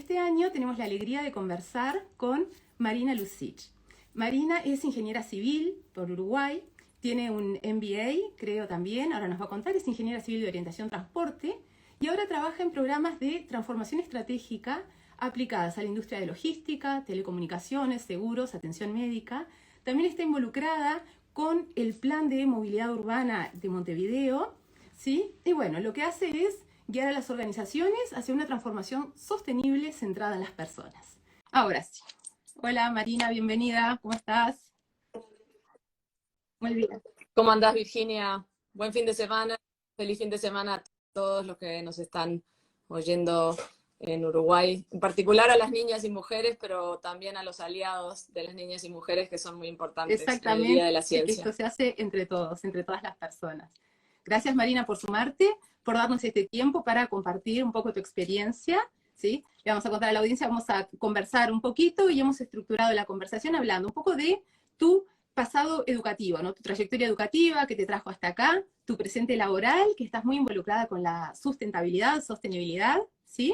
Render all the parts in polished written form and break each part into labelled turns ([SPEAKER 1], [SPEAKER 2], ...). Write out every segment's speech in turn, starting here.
[SPEAKER 1] este año tenemos la alegría de conversar con Marina Lucic. Marina es ingeniera civil por Uruguay, tiene un MBA, creo también, ahora nos va a contar, es ingeniera civil de orientación transporte y ahora trabaja en programas de transformación estratégica aplicadas a la industria de logística, telecomunicaciones, seguros, atención médica. También está involucrada con el plan de movilidad urbana de Montevideo, ¿sí? Y bueno, lo que hace es guiar a las organizaciones hacia una transformación sostenible centrada en las personas. Ahora sí. Hola Marina, bienvenida, ¿cómo estás? Muy bien.
[SPEAKER 2] ¿Cómo andás, Virginia? Buen fin de semana. Feliz fin de semana a todos los que nos están oyendo en Uruguay, en particular a las niñas y mujeres, pero también a los aliados de las niñas y mujeres que son muy importantes en el Día
[SPEAKER 1] Exactamente,
[SPEAKER 2] de la
[SPEAKER 1] que
[SPEAKER 2] Ciencia.
[SPEAKER 1] esto se hace entre todos, entre todas las personas. Gracias Marina por sumarte, por darnos este tiempo para compartir un poco tu experiencia, ¿sí? Le vamos a contar a la audiencia, vamos a conversar un poquito y hemos estructurado la conversación hablando un poco de tu pasado educativo, ¿no? Tu trayectoria educativa que te trajo hasta acá, tu presente laboral, que estás muy involucrada con la sustentabilidad, sostenibilidad, ¿sí?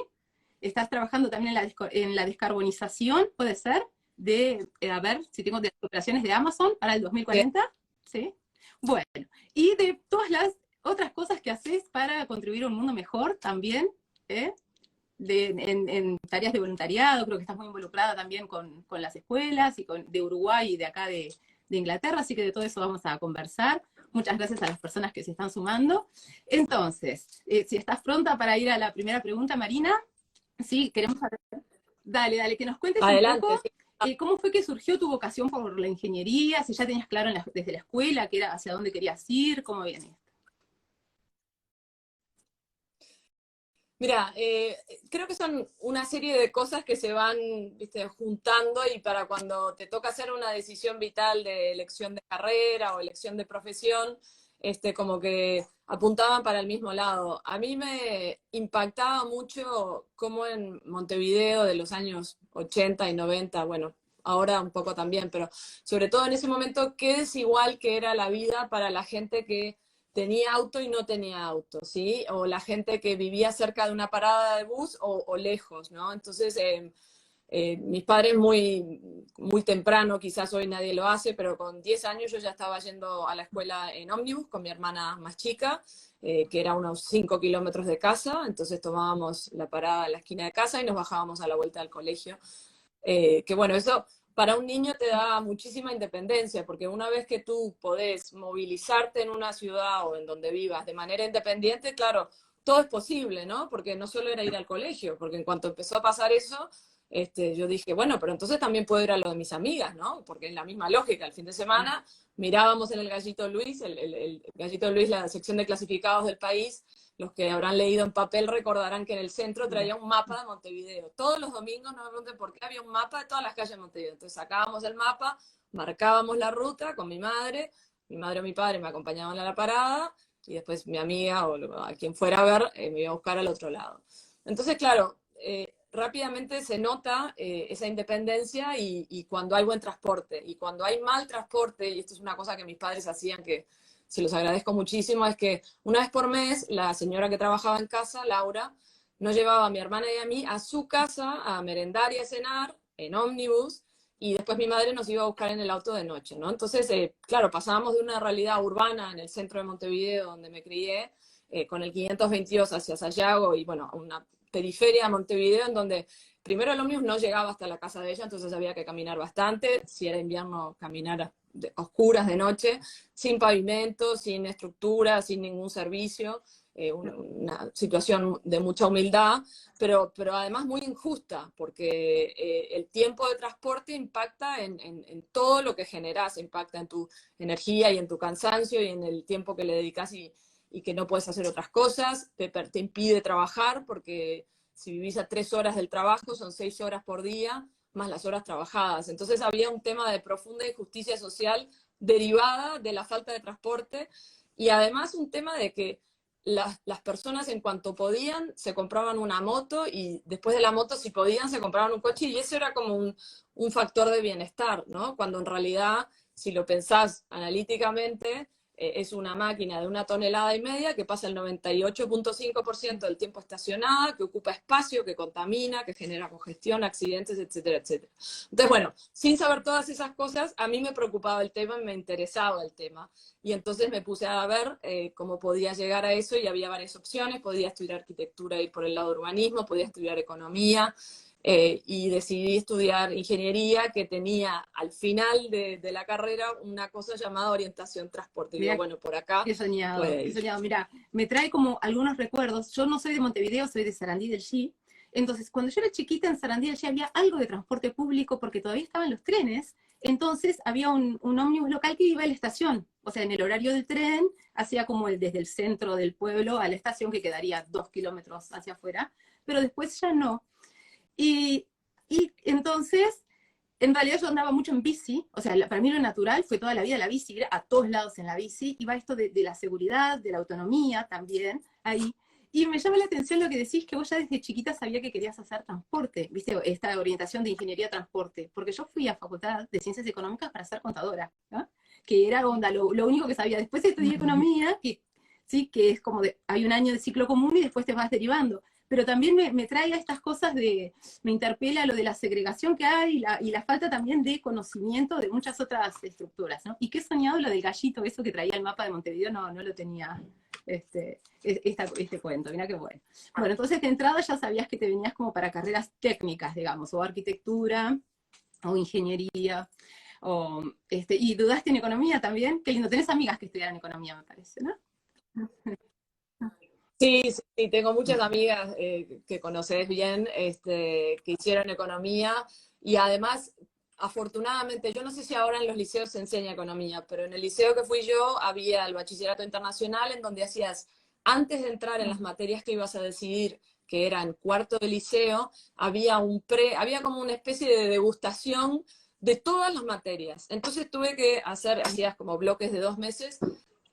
[SPEAKER 1] Estás trabajando también en la descarbonización, ¿puede ser? De, a ver si tengo de las operaciones de Amazon para el
[SPEAKER 2] Sí.
[SPEAKER 1] 2040, ¿sí? Bueno, y de todas las otras cosas que haces para contribuir a un mundo mejor también, ¿eh? En tareas de voluntariado, creo que estás muy involucrada también con las escuelas y de Uruguay y de acá de Inglaterra, así que de todo eso vamos a conversar. Muchas gracias a las personas que se están sumando. Entonces, si estás pronta para ir a la primera pregunta, Marina, sí, queremos saber. Dale, dale, que nos cuentes un poco
[SPEAKER 2] Adelante. Sí.
[SPEAKER 1] cómo fue que surgió tu vocación por la ingeniería, si ya tenías claro desde la escuela que era hacia dónde querías ir, cómo viene.
[SPEAKER 2] Mira, creo que son una serie de cosas que se van, viste, juntando y para cuando te toca hacer una decisión vital de elección de carrera o elección de profesión, como que apuntaban para el mismo lado. A mí me impactaba mucho cómo en Montevideo de los años 80 y 90, bueno, ahora un poco también, pero sobre todo en ese momento, qué desigual que era la vida para la gente que tenía auto y no tenía auto, ¿sí? O la gente que vivía cerca de una parada de bus o lejos, ¿no? Entonces, mis padres muy temprano, quizás hoy nadie lo hace, pero con 10 años yo ya estaba yendo a la escuela en ómnibus con mi hermana más chica, que era unos 5 kilómetros de casa, entonces tomábamos la parada en la esquina de casa y nos bajábamos a la vuelta del colegio. Que bueno, eso para un niño te da muchísima independencia, porque una vez que tú podés movilizarte en una ciudad o en donde vivas de manera independiente, claro, todo es posible, ¿no? Porque no solo era ir al colegio, porque en cuanto empezó a pasar eso, yo dije, bueno, pero entonces también puedo ir a lo de mis amigas, ¿no? Porque es la misma lógica, el fin de semana mirábamos en el Gallito Luis, el Gallito Luis, la sección de clasificados del país, los que habrán leído en papel recordarán que en el centro traía un mapa de Montevideo. Todos los domingos, no me pregunten por qué, había un mapa de todas las calles de Montevideo. Entonces sacábamos el mapa, marcábamos la ruta con mi madre o mi padre me acompañaban a la parada y después mi amiga o a quien fuera a ver me iba a buscar al otro lado. Entonces, claro, rápidamente se nota esa independencia y cuando hay buen transporte. Y cuando hay mal transporte, y esto es una cosa que mis padres hacían que se los agradezco muchísimo, es que una vez por mes la señora que trabajaba en casa, Laura, nos llevaba a mi hermana y a mí a su casa a merendar y a cenar en ómnibus y después mi madre nos iba a buscar en el auto de noche, ¿no? Entonces, claro, pasábamos de una realidad urbana en el centro de Montevideo, donde me crié, con el 522 hacia Sayago y, bueno, una periferia de Montevideo en donde primero el ómnibus no llegaba hasta la casa de ella, entonces había que caminar bastante, si era invierno caminar oscuras de noche, sin pavimento, sin estructura, sin ningún servicio, una situación de mucha humildad, pero además muy injusta, porque el tiempo de transporte impacta en todo lo que generas, impacta en tu energía y en tu cansancio y en el tiempo que le dedicas y que no puedes hacer otras cosas, te impide trabajar porque si vivís a 3 horas del trabajo son 6 horas por día, más las horas trabajadas. Entonces había un tema de profunda injusticia social derivada de la falta de transporte y además un tema de que las personas en cuanto podían se compraban una moto y después de la moto si podían se compraban un coche y eso era como un factor de bienestar, ¿no? Cuando en realidad, si lo pensás analíticamente, es una máquina de 1,5 toneladas que pasa el 98,5% del tiempo estacionada, que ocupa espacio, que contamina, que genera congestión, accidentes, etcétera, etcétera. Entonces, bueno, sin saber todas esas cosas, a mí me preocupaba el tema, me interesaba el tema. Y entonces me puse a ver cómo podía llegar a eso y había varias opciones. Podía estudiar arquitectura y por el lado de urbanismo, podía estudiar economía. Y decidí estudiar ingeniería, que tenía al final de la carrera una cosa llamada orientación transporte. Y digo,
[SPEAKER 1] Mira,
[SPEAKER 2] bueno, por acá
[SPEAKER 1] qué soñado,
[SPEAKER 2] puede
[SPEAKER 1] qué
[SPEAKER 2] ir.
[SPEAKER 1] soñado. Mira, me trae como algunos recuerdos. Yo no soy de Montevideo, soy de Sarandí del Chi. Entonces, cuando yo era chiquita en Sarandí del Chi había algo de transporte público porque todavía estaban los trenes. Entonces había un ómnibus local que iba a la estación. O sea, en el horario del tren, hacía como desde el centro del pueblo a la estación, que quedaría 2 kilómetros hacia afuera. Pero después ya no. Y, y entonces, en realidad yo andaba mucho en bici, o sea, para mí lo natural fue toda la vida la bici, ir a todos lados en la bici, y va esto de la seguridad, de la autonomía también, ahí. Y me llama la atención lo que decís, que vos ya desde chiquita sabía que querías hacer transporte, viste, esta orientación de ingeniería de transporte, porque yo fui a Facultad de Ciencias Económicas para ser contadora, ¿no? Que era onda, lo único que sabía. Después estudié economía, que sí, que es como hay un año de ciclo común y después te vas derivando. Pero también me trae a estas cosas me interpela lo de la segregación que hay y la falta también de conocimiento de muchas otras estructuras, ¿no? Y qué soñado lo del gallito, eso que traía el mapa de Montevideo, no lo tenía este cuento, mira qué bueno. Bueno, entonces de entrada ya sabías que te venías como para carreras técnicas, digamos, o arquitectura, o ingeniería, y dudaste en economía también, qué lindo, tenés amigas que estudiaron economía, me parece, ¿no?
[SPEAKER 2] Sí, sí, sí, tengo muchas amigas que conoces bien, que hicieron economía y además, afortunadamente, yo no sé si ahora en los liceos se enseña economía, pero en el liceo que fui yo había el bachillerato internacional en donde hacías, antes de entrar en las materias que ibas a decidir, que eran cuarto de liceo, había como una especie de degustación de todas las materias. Entonces tuve que hacías como bloques de 2 meses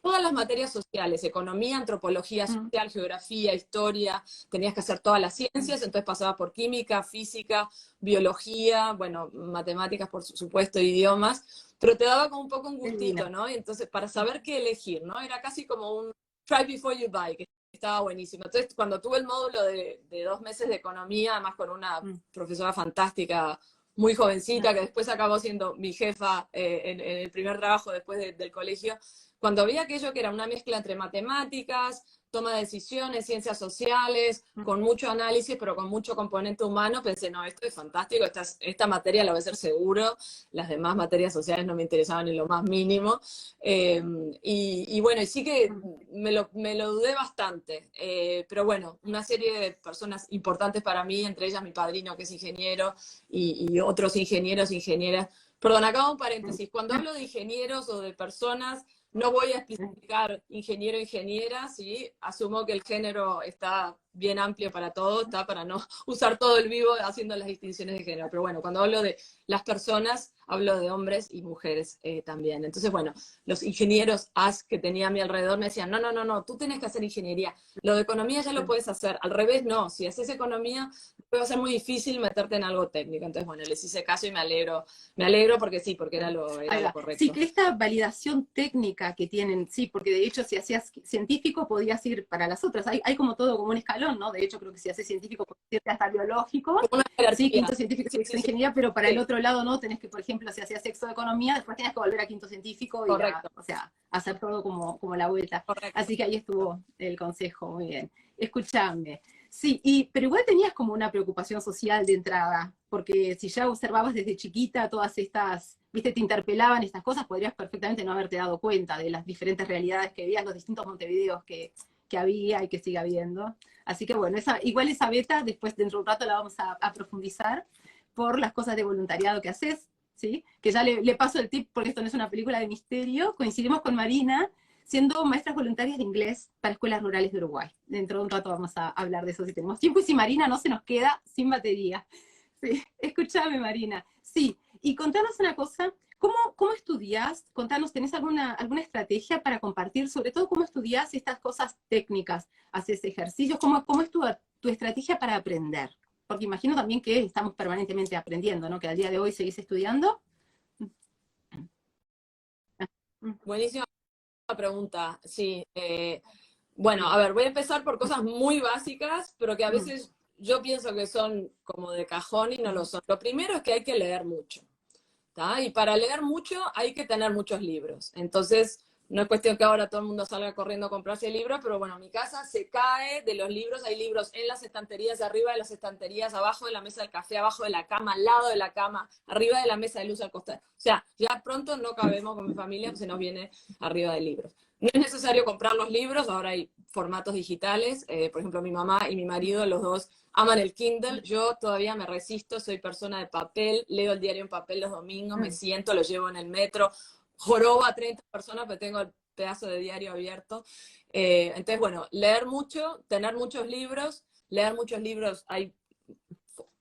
[SPEAKER 2] todas las materias sociales, economía, antropología
[SPEAKER 1] Mm,
[SPEAKER 2] social, geografía, historia, tenías que hacer todas las ciencias, entonces pasaba por química, física, biología, bueno, matemáticas, por supuesto, idiomas, pero te daba como un poco un
[SPEAKER 1] qué
[SPEAKER 2] gustito,
[SPEAKER 1] lindo.
[SPEAKER 2] ¿no? Y entonces, para saber qué elegir, ¿no? Era casi como un try before you buy, que estaba buenísimo. Entonces, cuando tuve el módulo de 2 meses de economía, además con una
[SPEAKER 1] Mm,
[SPEAKER 2] profesora fantástica, muy jovencita,
[SPEAKER 1] ah,
[SPEAKER 2] que después acabó siendo mi jefa en el primer trabajo después del colegio, cuando vi aquello que era una mezcla entre matemáticas, toma de decisiones, ciencias sociales,
[SPEAKER 1] mm.
[SPEAKER 2] con mucho análisis, pero con mucho componente humano, pensé, no, esto es fantástico, esta materia la voy a hacer seguro, las demás materias sociales no me interesaban en lo más mínimo. Y bueno, y sí que me lo dudé bastante, pero bueno, una serie de personas importantes para mí, entre ellas mi padrino que es ingeniero y otros ingenieros, ingenieras. Perdón, acá un paréntesis. Cuando hablo de ingenieros o de personas, no voy a especificar ingeniero, ingeniera, ¿sí? Asumo que el género está bien amplio para todo, está para no usar todo el vivo haciendo las distinciones de género. Pero bueno, cuando hablo de las personas, hablo de hombres y mujeres también. Entonces, bueno, los ingenieros as que tenía a mi alrededor me decían, no, no, no, no, tú tienes que hacer ingeniería. Lo de economía ya lo puedes hacer. Al revés, no. Si haces economía, va a ser muy difícil meterte en algo técnico. Entonces, bueno, les hice caso y me alegro porque sí, porque era
[SPEAKER 1] Ahí
[SPEAKER 2] lo
[SPEAKER 1] va. Sí,
[SPEAKER 2] correcto.
[SPEAKER 1] que esta validación técnica que tienen, sí, porque de hecho si hacías científico podías ir para las otras. Hay como todo, como un escalón, ¿no? De hecho creo que si haces científico podías irte hasta biológico,
[SPEAKER 2] Como una
[SPEAKER 1] sí,
[SPEAKER 2] jerarquía.
[SPEAKER 1] quinto científico,
[SPEAKER 2] Sí,
[SPEAKER 1] sexto
[SPEAKER 2] sí, sí.
[SPEAKER 1] ingeniería, pero para el
[SPEAKER 2] Sí,
[SPEAKER 1] otro lado no, tenés que, por ejemplo, si hacías sexto de economía, después tenías que volver a quinto científico y
[SPEAKER 2] correcto,
[SPEAKER 1] o sea, hacer todo como la vuelta.
[SPEAKER 2] correcto.
[SPEAKER 1] Así que ahí estuvo el consejo, muy bien. Escuchame. Sí, pero igual tenías como una preocupación social de entrada, porque si ya observabas desde chiquita todas estas, viste, te interpelaban estas cosas, podrías perfectamente no haberte dado cuenta de las diferentes realidades que veías, los distintos Montevideos que había y que sigue habiendo. Así que bueno, igual esa beta, después dentro de un rato la vamos a profundizar por las cosas de voluntariado que haces, ¿sí? Que ya le paso el tip, porque esto no es una película de misterio, coincidimos con Marina, siendo maestras voluntarias de inglés para escuelas rurales de Uruguay. Dentro de un rato vamos a hablar de eso si tenemos tiempo y si Marina no se nos queda sin batería. Sí, escúchame Marina. Sí, y contanos una cosa, ¿cómo estudias? Contanos, ¿tenés alguna estrategia para compartir? Sobre todo, ¿cómo estudias estas cosas técnicas? ¿Haces ejercicios? ¿Cómo es tu estrategia para aprender? Porque imagino también que estamos permanentemente aprendiendo, ¿no? Que al día de hoy seguís estudiando.
[SPEAKER 2] Buenísimo. pregunta, sí. Bueno, a ver, voy a empezar por cosas muy básicas, pero que a
[SPEAKER 1] Mm,
[SPEAKER 2] veces yo pienso que son como de cajón y no lo son. Lo primero es que hay que leer mucho. ¿Tá? Y para leer mucho hay que tener muchos libros. Entonces, no es cuestión que ahora todo el mundo salga corriendo a comprarse libros, pero bueno, mi casa se cae de los libros. Hay libros en las estanterías, arriba de las estanterías, abajo de la mesa del café, abajo de la cama, al lado de la cama, arriba de la mesa de luz al costado. O sea, ya pronto no cabemos con mi familia, se nos viene arriba de libros. No es necesario comprar los libros, ahora hay formatos digitales. Por ejemplo, mi mamá y mi marido, los dos aman el Kindle. Yo todavía me resisto, soy persona de papel, leo el diario en papel los domingos, me
[SPEAKER 1] mm.
[SPEAKER 2] siento, lo llevo en el metro, jorobo a 30 personas, pero tengo el pedazo de diario abierto. Entonces, bueno, leer mucho, tener muchos libros, leer muchos libros, hay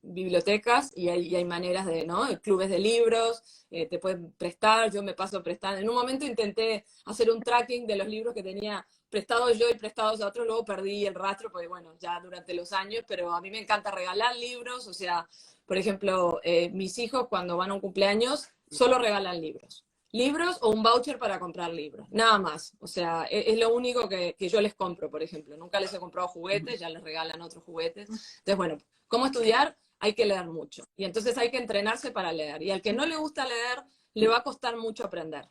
[SPEAKER 2] bibliotecas y hay maneras de, ¿no? Clubes de libros, te pueden prestar, yo me paso prestando. En un momento intenté hacer un tracking de los libros que tenía prestados yo y prestados a otros, luego perdí el rastro, porque bueno, ya durante los años, pero a mí me encanta regalar libros, o sea, por ejemplo, mis hijos cuando van a un cumpleaños solo regalan libros. Libros o un voucher para comprar libros, nada más. O sea, es lo único que yo les compro, por ejemplo. Nunca les he comprado juguetes, ya les regalan otros juguetes. Entonces, bueno, ¿cómo estudiar? Hay que leer mucho. Y entonces hay que entrenarse para leer. Y al que no le gusta leer, le va a costar mucho aprender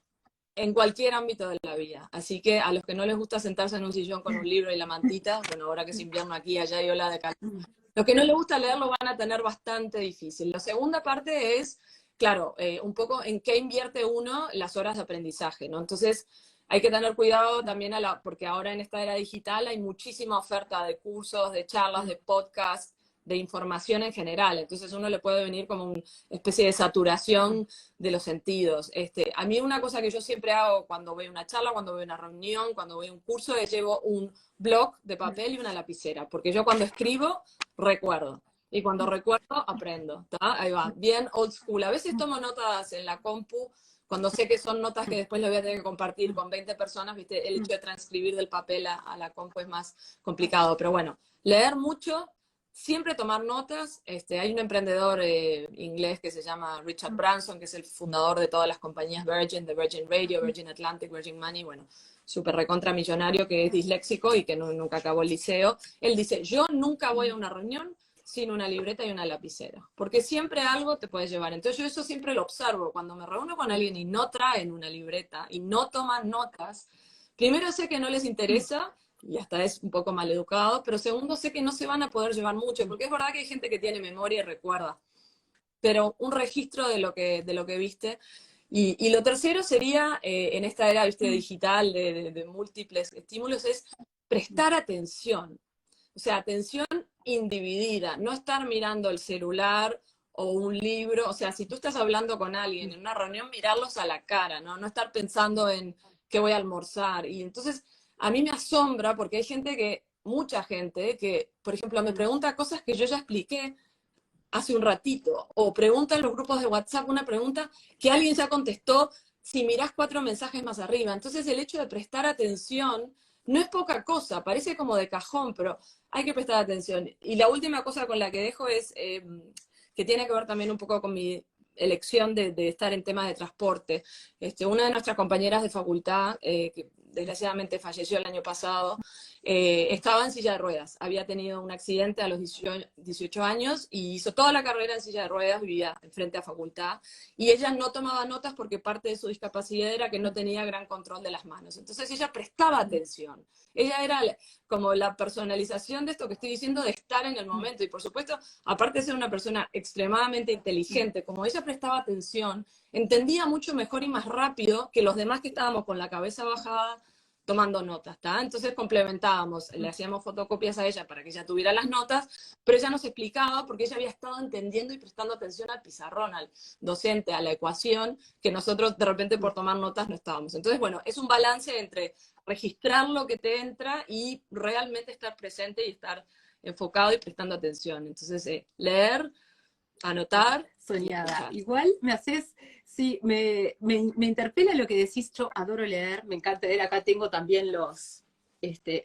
[SPEAKER 2] en cualquier ámbito de la vida. Así que a los que no les gusta sentarse en un sillón con un libro y la mantita, bueno, ahora que es invierno aquí, allá y ola de calor, los que no les gusta leer lo van a tener bastante difícil. La segunda parte es, claro, un poco en qué invierte uno las horas de aprendizaje, ¿no? Entonces, hay que tener cuidado también porque ahora en esta era digital hay muchísima oferta de cursos, de charlas, de podcasts, de información en general. Entonces uno le puede venir como una especie de saturación de los sentidos. A mí una cosa que yo siempre hago cuando voy a una charla, cuando voy a una reunión, cuando voy a un curso, es llevo un blog de papel y una lapicera, porque yo cuando escribo recuerdo. Y cuando recuerdo, aprendo. ¿Tá? Ahí va, bien old school. A veces tomo notas en la compu, cuando sé que son notas que después le voy a tener que compartir con 20 personas, ¿viste? El hecho de transcribir del papel a la compu es más complicado. Pero bueno, leer mucho, siempre tomar notas. Hay un emprendedor inglés que se llama Richard Branson, que es el fundador de todas las compañías Virgin, de Virgin Radio, Virgin Atlantic, Virgin Money, bueno, súper recontra millonario, que es disléxico y que nunca acabó el liceo. Él dice, yo nunca voy a una reunión sin una libreta y una lapicera, porque siempre algo te puede llevar. Entonces yo eso siempre lo observo. Cuando me reúno con alguien y no traen una libreta y no toman notas, primero sé que no les interesa y hasta es un poco maleducado, pero segundo sé que no se van a poder llevar mucho, porque es verdad que hay gente que tiene memoria y recuerda, pero un registro de lo que viste. Y lo tercero sería, en esta era, ¿viste? Digital, de múltiples estímulos, es prestar atención. O sea, atención individida, no estar mirando el celular o un libro. O sea, si tú estás hablando con alguien en una reunión, mirarlos a la cara, ¿no? No estar pensando en qué voy a almorzar. Y entonces, a mí me asombra porque hay gente mucha gente que, por ejemplo, me pregunta cosas que yo ya expliqué hace un ratito, o pregunta en los grupos de WhatsApp una pregunta que alguien ya contestó si mirás 4 mensajes más arriba. Entonces el hecho de prestar atención no es poca cosa, parece como de cajón, pero hay que prestar atención. Y la última cosa con la que dejo es que tiene que ver también un poco con mi elección de estar en temas de transporte. Una de nuestras compañeras de facultad, que desgraciadamente falleció el año pasado, estaba en silla de ruedas. Había tenido un accidente a los 18 años y hizo toda la carrera en silla de ruedas, vivía frente a facultad. Y ella no tomaba notas porque parte de su discapacidad era que no tenía gran control de las manos. Entonces ella prestaba atención. Ella era como la personalización de esto que estoy diciendo, de estar en el momento. Y por supuesto, aparte de ser una persona extremadamente inteligente, como ella prestaba atención, entendía mucho mejor y más rápido que los demás que estábamos con la cabeza bajada tomando notas, ¿tá? Entonces complementábamos, le hacíamos fotocopias a ella para que ella tuviera las notas, pero ella nos explicaba porque ella había estado entendiendo y prestando atención al pizarrón, al docente, a la ecuación, que nosotros de repente por tomar notas no estábamos. Entonces, bueno, es un balance entre registrar lo que te entra y realmente estar presente y estar enfocado y prestando atención. Entonces, leer, anotar y
[SPEAKER 1] Soñada.
[SPEAKER 2] escuchar.
[SPEAKER 1] Igual me haces, sí, me interpela lo que decís, yo adoro leer, me encanta leer, acá tengo también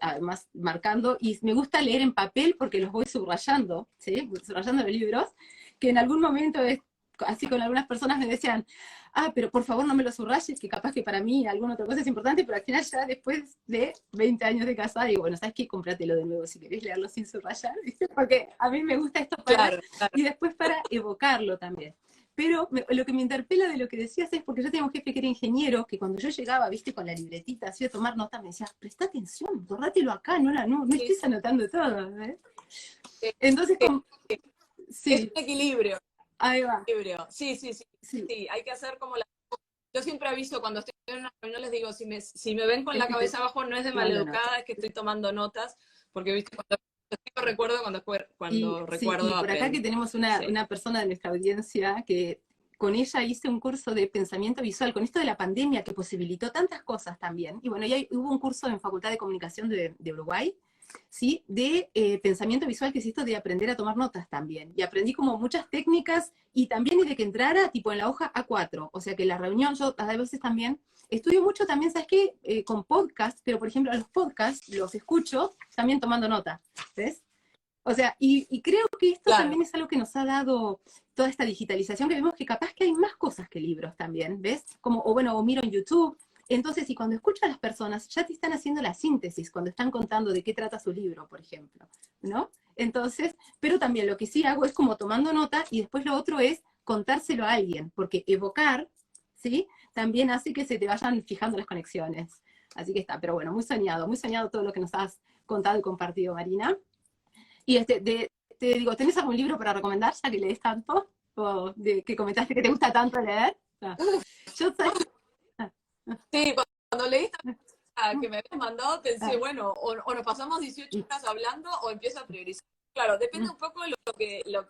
[SPEAKER 1] además marcando, y me gusta leer en papel porque los voy subrayando, ¿sí? Subrayando los libros, que en algún momento así con algunas personas me decían, pero por favor no me lo subrayes, que capaz que para mí alguna otra cosa es importante, pero al final ya después de 20 años de casada, digo, bueno, ¿sabes qué? Cómpratelo de nuevo si querés leerlo sin subrayar, ¿viste? Porque a mí me gusta esto para,
[SPEAKER 2] Claro, claro.
[SPEAKER 1] y después para evocarlo también. Pero lo que me interpela de lo que decías es porque yo tenía un jefe que era ingeniero, que cuando yo llegaba, viste, con la libretita, así a tomar nota, me decía, presta atención, borrátelo acá, no
[SPEAKER 2] Sí,
[SPEAKER 1] estés anotando todo, ¿eh?
[SPEAKER 2] sí,
[SPEAKER 1] Entonces,
[SPEAKER 2] sí.
[SPEAKER 1] como,
[SPEAKER 2] Es
[SPEAKER 1] sí,
[SPEAKER 2] un equilibrio,
[SPEAKER 1] ahí va,
[SPEAKER 2] equilibrio. Sí, sí, sí,
[SPEAKER 1] sí,
[SPEAKER 2] sí. Hay que hacer como la... Yo siempre aviso cuando estoy en una reunión, les digo, si me ven con
[SPEAKER 1] es
[SPEAKER 2] la
[SPEAKER 1] que te
[SPEAKER 2] cabeza abajo, no es de
[SPEAKER 1] tomando nota.
[SPEAKER 2] maleducada, es que estoy tomando notas, porque, viste, cuando recuerdo,
[SPEAKER 1] Y
[SPEAKER 2] cuando
[SPEAKER 1] sí,
[SPEAKER 2] recuerdo,
[SPEAKER 1] y por acá que
[SPEAKER 2] aprendo.
[SPEAKER 1] tenemos
[SPEAKER 2] Sí.
[SPEAKER 1] una persona de nuestra audiencia que con ella hice un curso de pensamiento visual, con esto de la pandemia que posibilitó tantas cosas también. Y bueno, ya hubo un curso en Facultad de Comunicación de Uruguay, ¿sí? De pensamiento visual, que es esto de aprender a tomar notas también. Y aprendí como muchas técnicas y también de que entrara tipo en la hoja A4. O sea que la reunión, yo a veces también estudio mucho también, ¿sabes qué? Con podcast, pero por ejemplo a los podcasts los escucho también tomando nota, ¿ves? O sea, y creo que esto
[SPEAKER 2] Claro,
[SPEAKER 1] también es algo que nos ha dado toda esta digitalización, que vemos que capaz que hay más cosas que libros también, ¿ves? Como, o bueno, o miro en YouTube. Entonces, y cuando escucho a las personas, ya te están haciendo la síntesis, cuando están contando de qué trata su libro, por ejemplo, ¿no? Entonces, pero también lo que sí hago es como tomando nota y después lo otro es contárselo a alguien, porque evocar, ¿sí? También hace que se te vayan fijando las conexiones. Así que está, pero bueno, muy soñado todo lo que nos has contado y compartido, Marina. Y te digo, ¿tenés algún libro para recomendar, ya que lees tanto? O que comentaste que te gusta tanto leer. Ah, yo sé. Ah,
[SPEAKER 2] sí, cuando leí que me habías mandado, pensé,
[SPEAKER 1] ah,
[SPEAKER 2] bueno, o nos pasamos 18 horas hablando o empiezo a priorizar. Claro, depende un poco de lo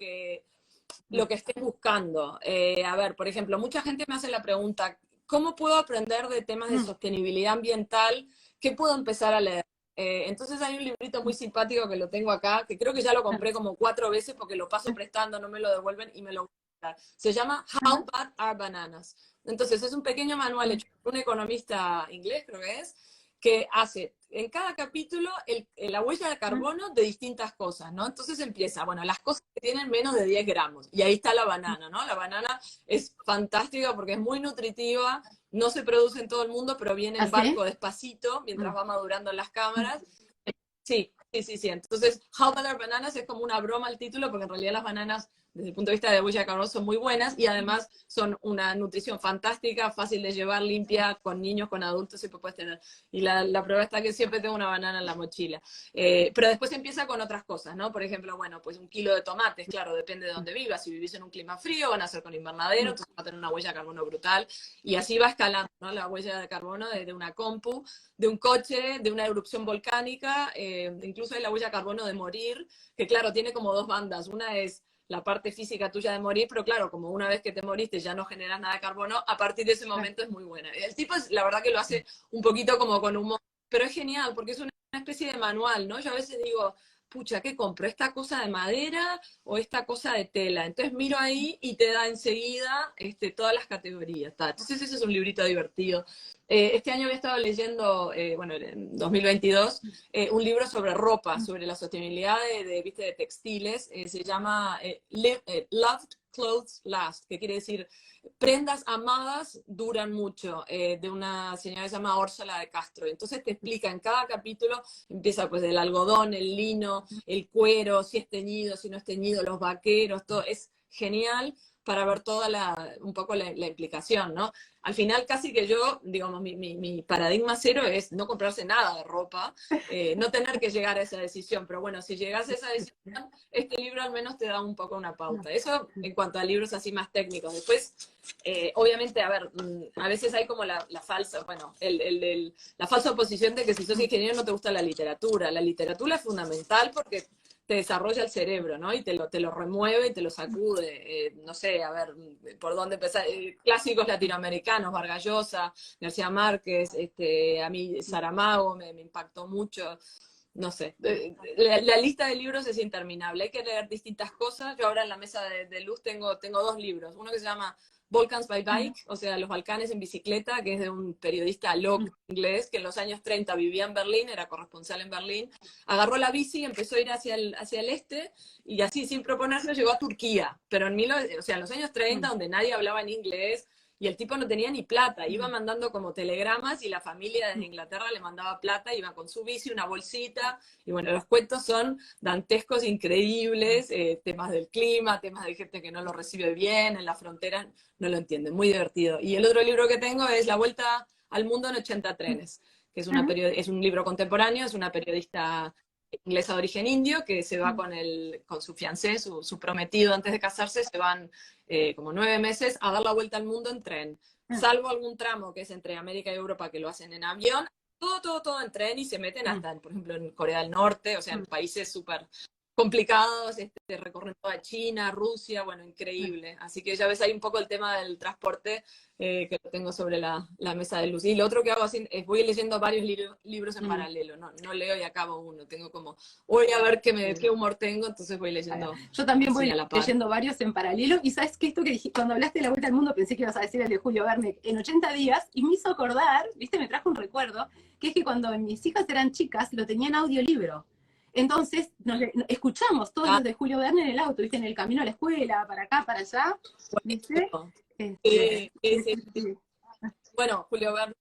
[SPEAKER 2] que estés buscando. A ver, por ejemplo, mucha gente me hace la pregunta, ¿cómo puedo aprender de temas de sostenibilidad ambiental? ¿Qué puedo empezar a leer? Entonces hay un librito muy simpático que lo tengo acá, que creo que ya lo compré como 4 veces porque lo paso prestando, no me lo devuelven y me lo voy a dar. Se llama How Bad Are Bananas? Entonces es un pequeño manual hecho por un economista inglés, creo que hace en cada capítulo la huella de carbono de distintas cosas, ¿no? Entonces empieza, bueno, las cosas que tienen menos de 10 gramos, y ahí está la banana, ¿no? La banana es fantástica porque es muy nutritiva, no se produce en todo el mundo, pero viene en
[SPEAKER 1] ¿Así?
[SPEAKER 2] barco despacito mientras va madurando en las cámaras. Sí, sí, sí, sí. Entonces, How Bad Are Bananas es como una broma al título, porque en realidad las bananas, desde el punto de vista de huella de carbono, son muy buenas y además son una nutrición fantástica, fácil de llevar, limpia, con niños, con adultos, siempre puedes tener. Y la prueba está que siempre tengo una banana en la mochila. Pero después empieza con otras cosas, ¿no? Por ejemplo, bueno, pues 1 kilo de tomates, claro, depende de dónde vivas. Si vivís en un clima frío, van a ser con invernadero, entonces va a tener una huella de carbono brutal. Y así va escalando, ¿no? La huella de carbono de una compu, de un coche, de una erupción volcánica, incluso hay la huella de carbono de morir, que claro, tiene como 2 bandas. Una es la parte física tuya de morir, pero claro, como una vez que te moriste ya no generas nada de carbono, a partir de ese momento es muy buena. El tipo, la verdad que lo hace un poquito como con humor, pero es genial porque es una especie de manual, ¿no? Yo a veces digo, pucha, ¿qué compro? ¿Esta cosa de madera o esta cosa de tela? Entonces miro ahí y te da enseguida todas las categorías. ¿Tá? Entonces ese es un librito divertido. Este año había estado leyendo, bueno, en 2022, un libro sobre ropa, sobre la sostenibilidad ¿viste? De textiles. Se llama Loved Clothes Last, que quiere decir prendas amadas duran mucho, de una señora que se llama Órsula de Castro. Entonces te explica en cada capítulo, empieza pues del algodón, el lino, el cuero, si es teñido, si no es teñido, los vaqueros, todo. Es genial para ver toda un poco la implicación, ¿no? Al final casi que yo, digamos, mi paradigma cero es no comprarse nada de ropa, no tener que llegar a esa decisión, pero bueno, si llegas a esa decisión, este libro al menos te da un poco una pauta. Eso en cuanto a libros así más técnicos. Después, obviamente, a ver, a veces hay como la falsa, bueno, la falsa oposición de que si sos ingeniero no te gusta la literatura. La literatura es fundamental porque te desarrolla el cerebro, ¿no? Y te lo remueve y te lo sacude. No sé, a ver, por dónde empezar. Clásicos latinoamericanos, Vargas Llosa, García Márquez, a mí Saramago me impactó mucho. no sé, la lista de libros es interminable, hay que leer distintas cosas. Yo ahora en la mesa de luz tengo dos libros, uno que se llama Balkans by Bike, o sea, los Balcanes en bicicleta, que es de un periodista loco inglés que en los años 30 vivía en Berlín, era corresponsal en Berlín, agarró la bici, empezó a ir hacia el este, y así sin proponerse llegó a Turquía, pero o sea, en los años 30, donde nadie hablaba en inglés, y el tipo no tenía ni plata, iba mandando como telegramas y la familia desde Inglaterra le mandaba plata, iba con su bici, una bolsita, y bueno, los cuentos son dantescos, increíbles, temas del clima, temas de gente que no lo recibe bien, en las fronteras no lo entienden, muy divertido. Y el otro libro que tengo es La Vuelta al Mundo en 80 trenes, que es, es un libro contemporáneo, es una periodista inglesa de origen indio que se va con su fiancé, su prometido antes de casarse, se van como 9 meses a dar la vuelta al mundo en tren, salvo algún tramo que es entre América y Europa que lo hacen en avión, todo en tren y se meten hasta, por ejemplo, en Corea del Norte, o sea, en países súper complicados, recorren toda China, Rusia, bueno, increíble. Así que ya ves ahí un poco el tema del transporte que lo tengo sobre la mesa de luz. Y lo otro que hago así es voy leyendo varios libros en paralelo, no leo y acabo uno, tengo como, voy a ver qué humor tengo, entonces voy leyendo.
[SPEAKER 1] Yo también
[SPEAKER 2] voy
[SPEAKER 1] leyendo varios en paralelo, y sabes que esto que dijiste, cuando hablaste de La Vuelta al Mundo pensé que ibas a decir el de Julio Verne en 80 días, y me hizo acordar, viste, me trajo un recuerdo, que es que cuando mis hijas eran chicas lo tenían audiolibro. Entonces, escuchamos todos los de Julio Verne en el auto, ¿viste? En el camino a la escuela, para acá, para allá, ¿viste?
[SPEAKER 2] Bueno, Julio Verne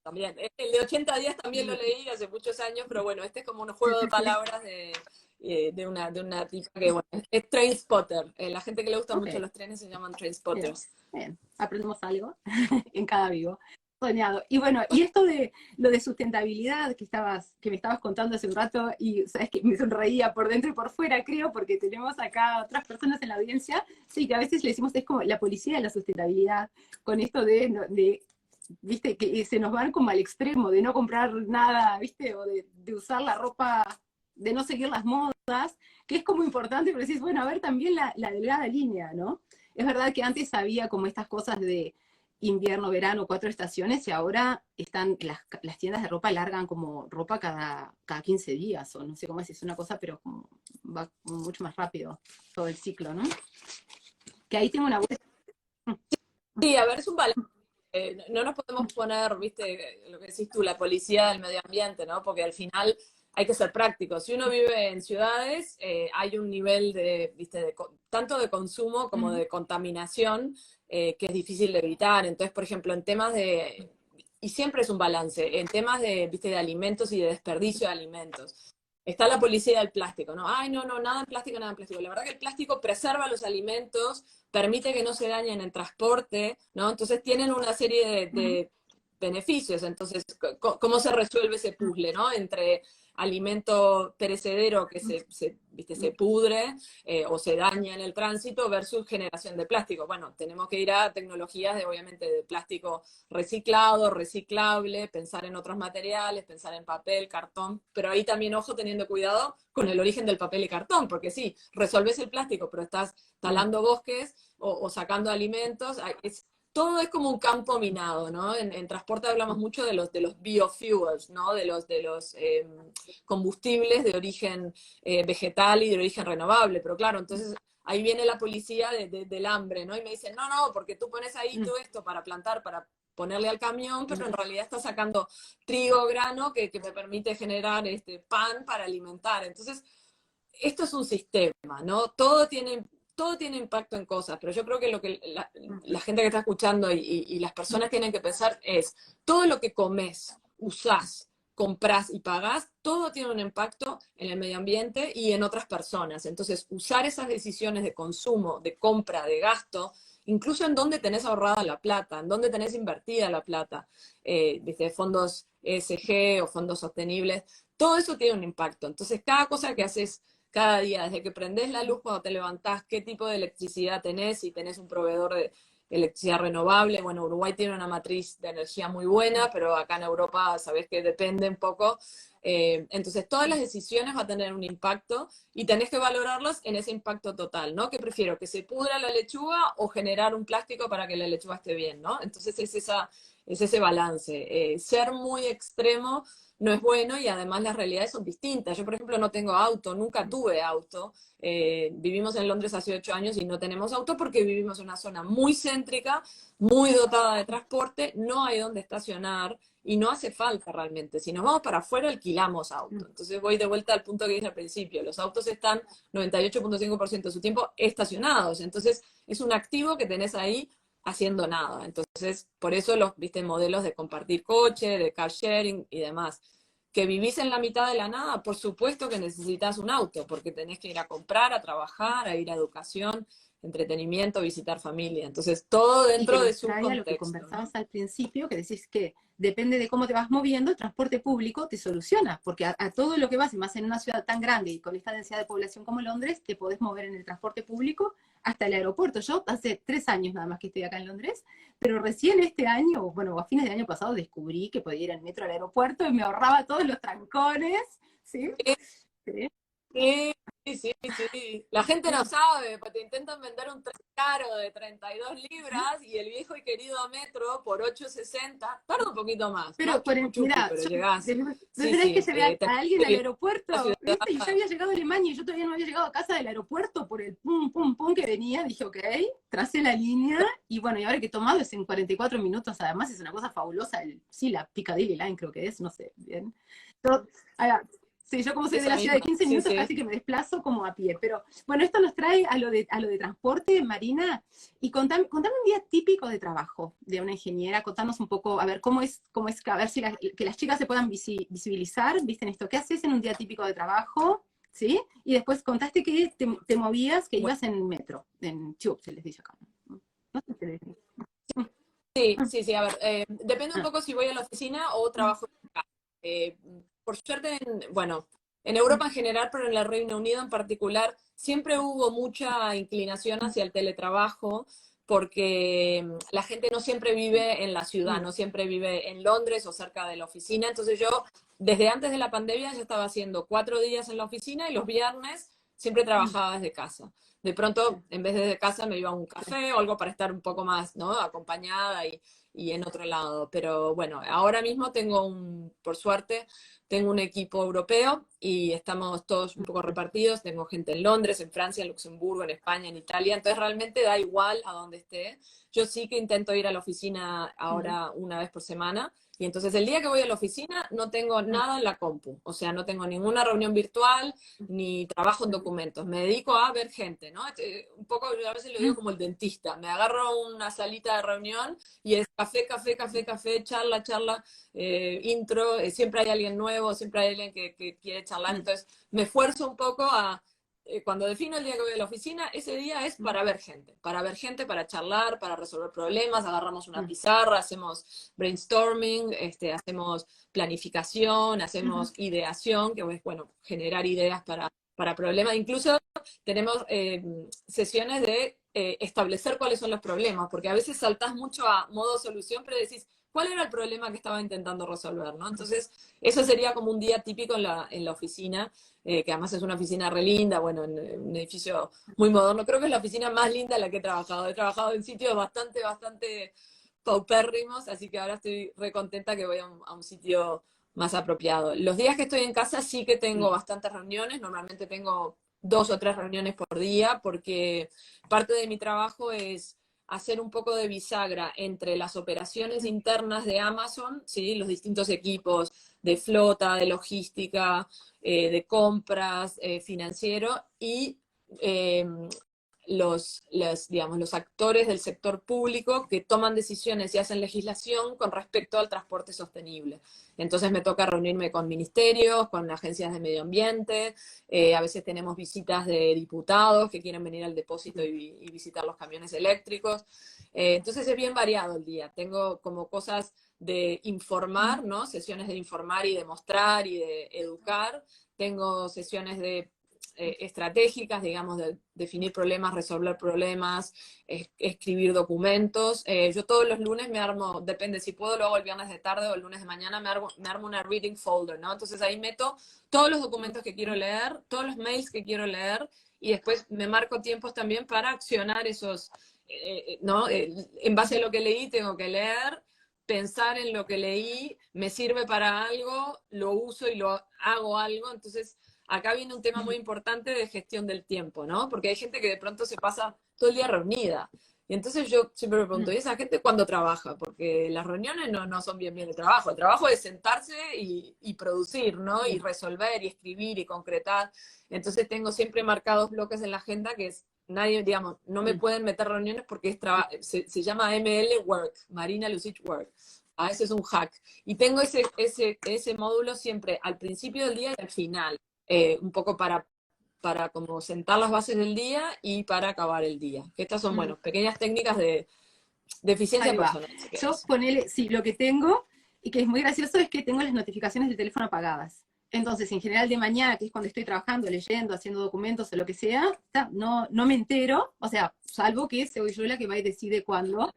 [SPEAKER 2] también. El de 80 días también lo leí hace muchos años, pero bueno, este es como un juego de palabras de una tipa que, bueno, es Trainspotter. La gente que le gusta mucho los trenes se llaman Trainspotters.
[SPEAKER 1] Bien, aprendemos algo en cada vivo. Soñado. Y bueno, y esto de lo de sustentabilidad que me estabas contando hace un rato, y sabes que me sonreía por dentro y por fuera, creo, porque tenemos acá otras personas en la audiencia, sí, que a veces le decimos es como la policía de la sustentabilidad, con esto de viste, que se nos van como al extremo de no comprar nada, viste, o de usar la ropa, de no seguir las modas, que es como importante, pero decís, bueno, a ver también la delgada línea, ¿no? Es verdad que antes había como estas cosas de invierno, verano, 4 estaciones, y ahora están las tiendas de ropa largan como ropa cada 15 días, o no sé cómo es una cosa, pero como va mucho más rápido todo el ciclo, ¿no? Que ahí tengo una vuelta.
[SPEAKER 2] Sí, a ver, es un balance. No nos podemos poner, viste, lo que decís tú, la policía del medio ambiente, ¿no? Porque al final hay que ser prácticos. Si uno vive en ciudades, hay un nivel viste, tanto de consumo como de contaminación que es difícil de evitar. Entonces, por ejemplo, en temas y siempre es un balance, en temas viste, de alimentos y de desperdicio de alimentos. Está la policía del plástico, ¿no? Ay, no, nada en plástico, nada en plástico. La verdad que el plástico preserva los alimentos, permite que no se dañen en transporte, ¿no? Entonces tienen una serie de beneficios. Entonces, ¿cómo se resuelve ese puzzle, ¿no? Entre alimento perecedero que ¿viste? Se pudre o se daña en el tránsito versus generación de plástico. Bueno, tenemos que ir a tecnologías obviamente, de plástico reciclado, reciclable, pensar en otros materiales, pensar en papel, cartón, pero ahí también, ojo, teniendo cuidado con el origen del papel y cartón, porque sí, resolves el plástico, pero estás talando bosques o sacando alimentos, todo es como un campo minado, ¿no? En transporte hablamos mucho de los biofuels, ¿no? De los combustibles de origen vegetal y de origen renovable, pero claro, entonces ahí viene la policía del hambre, ¿no? Y me dicen, no, porque tú pones ahí todo esto para plantar, para ponerle al camión, pero en realidad está sacando trigo, grano, que me permite generar pan para alimentar. Entonces, esto es un sistema, ¿no? Todo tiene impacto en cosas, pero yo creo que lo que la gente que está escuchando y las personas tienen que pensar es, todo lo que comes, usás, comprás y pagás, todo tiene un impacto en el medio ambiente y en otras personas. Entonces, usar esas decisiones de consumo, de compra, de gasto, incluso en dónde tenés ahorrada la plata, en dónde tenés invertida la plata, desde fondos ESG o fondos sostenibles, todo eso tiene un impacto. Entonces, cada cosa que haces cada día, desde que prendés la luz cuando te levantás, qué tipo de electricidad tenés, si tenés un proveedor de electricidad renovable. Bueno, Uruguay tiene una matriz de energía muy buena, pero acá en Europa sabés que depende un poco. Entonces, todas las decisiones van a tener un impacto y tenés que valorarlas en ese impacto total, ¿no? ¿Qué prefiero? ¿Que se pudra la lechuga o generar un plástico para que la lechuga esté bien, ¿no? Entonces, es es ese balance. Ser muy extremo no es bueno y además las realidades son distintas. Yo, por ejemplo, no tengo auto, nunca tuve auto. Vivimos en Londres hace 8 años y no tenemos auto porque vivimos en una zona muy céntrica, muy dotada de transporte, no hay donde estacionar y no hace falta realmente. Si nos vamos para afuera, alquilamos auto. Entonces voy de vuelta al punto que dije al principio. Los autos están 98.5% de su tiempo estacionados. Entonces es un activo que tenés ahí haciendo nada. Entonces, por eso los, viste, modelos de compartir coche, de car sharing y demás. Que vivís en la mitad de la nada, por supuesto que necesitas un auto, porque tenés que ir a comprar, a trabajar, a ir a educación, entretenimiento, visitar familia. Entonces, todo
[SPEAKER 1] Y que
[SPEAKER 2] dentro de
[SPEAKER 1] nos
[SPEAKER 2] su
[SPEAKER 1] trae a lo que
[SPEAKER 2] contexto,
[SPEAKER 1] conversabas
[SPEAKER 2] ¿no?
[SPEAKER 1] al principio, que decís que depende de cómo te vas moviendo, el transporte público te soluciona, porque a todo lo que vas, y más en una ciudad tan grande y con esta densidad de población como Londres, te podés mover en el transporte público hasta el aeropuerto. Yo hace 3 años nada más que estoy acá en Londres, pero recién este año, bueno, a fines del año pasado descubrí que podía ir en metro al aeropuerto y me ahorraba todos los trancones, ¿sí? Sí.
[SPEAKER 2] Sí, sí, sí, sí. La gente no sabe, porque te intentan vender un tren caro de 32 libras y el viejo y querido metro por 8,60 tarda un poquito más,
[SPEAKER 1] Pero,
[SPEAKER 2] más chucu chucu,
[SPEAKER 1] mira,
[SPEAKER 2] pero llegás.
[SPEAKER 1] ¿vos
[SPEAKER 2] Sí,
[SPEAKER 1] tenés que
[SPEAKER 2] sí,
[SPEAKER 1] llevar a alguien al
[SPEAKER 2] la
[SPEAKER 1] aeropuerto?
[SPEAKER 2] ciudad.
[SPEAKER 1] ¿Viste? Y yo había llegado a Alemania y yo todavía no había llegado a casa del aeropuerto por el pum, pum, pum que venía. Dije, ok, tracé la línea y bueno, y ahora que he tomado es en 44 minutos, además es una cosa fabulosa. Sí, la Piccadilly Line creo que es, no sé, bien. Yo, ahora, sí, yo como soy de
[SPEAKER 2] Esa
[SPEAKER 1] la ciudad de
[SPEAKER 2] misma,
[SPEAKER 1] 15
[SPEAKER 2] sí,
[SPEAKER 1] minutos,
[SPEAKER 2] sí.
[SPEAKER 1] casi que me desplazo como a pie. Pero bueno, esto nos trae a lo de transporte, Marina. Y contame un día típico de trabajo de una ingeniera, contanos un poco, a ver, cómo es a ver si que las chicas se puedan visibilizar, ¿viste en esto? ¿Qué haces en un día típico de trabajo? ¿Sí? Y después contaste que te movías, que
[SPEAKER 2] Bueno,
[SPEAKER 1] ibas en metro, en tube, se les dice acá. No sé si se les dice.
[SPEAKER 2] sí, sí, sí, a ver, depende un
[SPEAKER 1] Ah,
[SPEAKER 2] poco si voy a la oficina o trabajo en casa. Eh, por suerte, bueno, en Europa en general, pero en el Reino Unido en particular, siempre hubo mucha inclinación hacia el teletrabajo, porque la gente no siempre vive en la ciudad, no siempre vive en Londres o cerca de la oficina. Entonces yo, desde antes de la pandemia, ya estaba haciendo 4 días en la oficina y los viernes siempre trabajaba desde casa. De pronto, en vez de desde casa, me iba a un café o algo para estar un poco más, ¿no? Acompañada y en otro lado. Pero bueno, ahora mismo tengo por suerte, tengo un equipo europeo y estamos todos un poco repartidos. Tengo gente en Londres, en Francia, en Luxemburgo, en España, en Italia. Entonces realmente da igual a dónde esté. Yo sí que intento ir a la oficina ahora una vez por semana. Y entonces el día que voy a la oficina no tengo nada en la compu. O sea, no tengo ninguna reunión virtual ni trabajo en documentos. Me dedico a ver gente, ¿no? Un poco, yo a veces lo digo como el dentista. Me agarro una salita de reunión y es café, café, café, café, charla, charla, intro, siempre hay alguien nuevo, siempre hay alguien que quiere charlar, entonces me esfuerzo un poco cuando defino el día que voy a la oficina, ese día es para ver gente, para charlar, para resolver problemas, agarramos una pizarra, hacemos brainstorming, hacemos planificación, hacemos ideación, que es, bueno, generar ideas para problemas, incluso tenemos sesiones de establecer cuáles son los problemas, porque a veces saltás mucho a modo solución, pero decís, ¿cuál era el problema que estaba intentando resolver? ¿No? Entonces, eso sería como un día típico en la oficina, que además es una oficina re linda, bueno, en un edificio muy moderno. Creo que es la oficina más linda en la que he trabajado. He trabajado en sitios bastante, bastante paupérrimos, así que ahora estoy re contenta que voy a un sitio más apropiado. Los días que estoy en casa sí que tengo bastantes reuniones, normalmente tengo 2 o 3 reuniones por día, porque parte de mi trabajo es hacer un poco de bisagra entre las operaciones internas de Amazon, ¿sí? Los distintos equipos de flota, de logística, de compras, financiero, y eh, digamos, los actores del sector público que toman decisiones y hacen legislación con respecto al transporte sostenible. Entonces me toca reunirme con ministerios, con agencias de medio ambiente, a veces tenemos visitas de diputados que quieren venir al depósito y visitar los camiones eléctricos. Entonces es bien variado el día. Tengo como cosas de informar, ¿no? Sesiones de informar y de mostrar y de educar. Tengo sesiones de estratégicas, digamos, de definir problemas, resolver problemas, escribir documentos. Yo todos los lunes me armo, depende si puedo, lo hago el viernes de tarde o el lunes de mañana, me armo una reading folder, ¿no? Entonces ahí meto todos los documentos que quiero leer, todos los mails que quiero leer, y después me marco tiempos también para accionar esos, ¿no? En base a lo que leí tengo que leer, pensar en lo que leí, me sirve para algo, lo uso y lo hago algo. Entonces, acá viene un tema muy importante de gestión del tiempo, ¿no? Porque hay gente que de pronto se pasa todo el día reunida. Y entonces yo siempre me pregunto, ¿y esa gente cuándo trabaja? Porque las reuniones no son bien de trabajo. El trabajo es sentarse y producir, ¿no? Y resolver y escribir y concretar. Entonces tengo siempre marcados bloques en la agenda que es, nadie, digamos, no me pueden meter reuniones porque se llama ML Work, Marina Lucich Work. Ese es un hack. Y tengo ese módulo siempre al principio del día y al final, un poco para como sentar las bases del día y para acabar el día. Estas son, bueno, pequeñas técnicas de eficiencia
[SPEAKER 1] Ahí va.
[SPEAKER 2] personal, si
[SPEAKER 1] Yo
[SPEAKER 2] querés.
[SPEAKER 1] ponele, sí, lo que tengo, y que es muy gracioso, es que tengo las notificaciones del teléfono apagadas. Entonces, en general de mañana, que es cuando estoy trabajando, leyendo, haciendo documentos o lo que sea, no me entero, o sea, salvo que soy yo la que va y decide cuándo.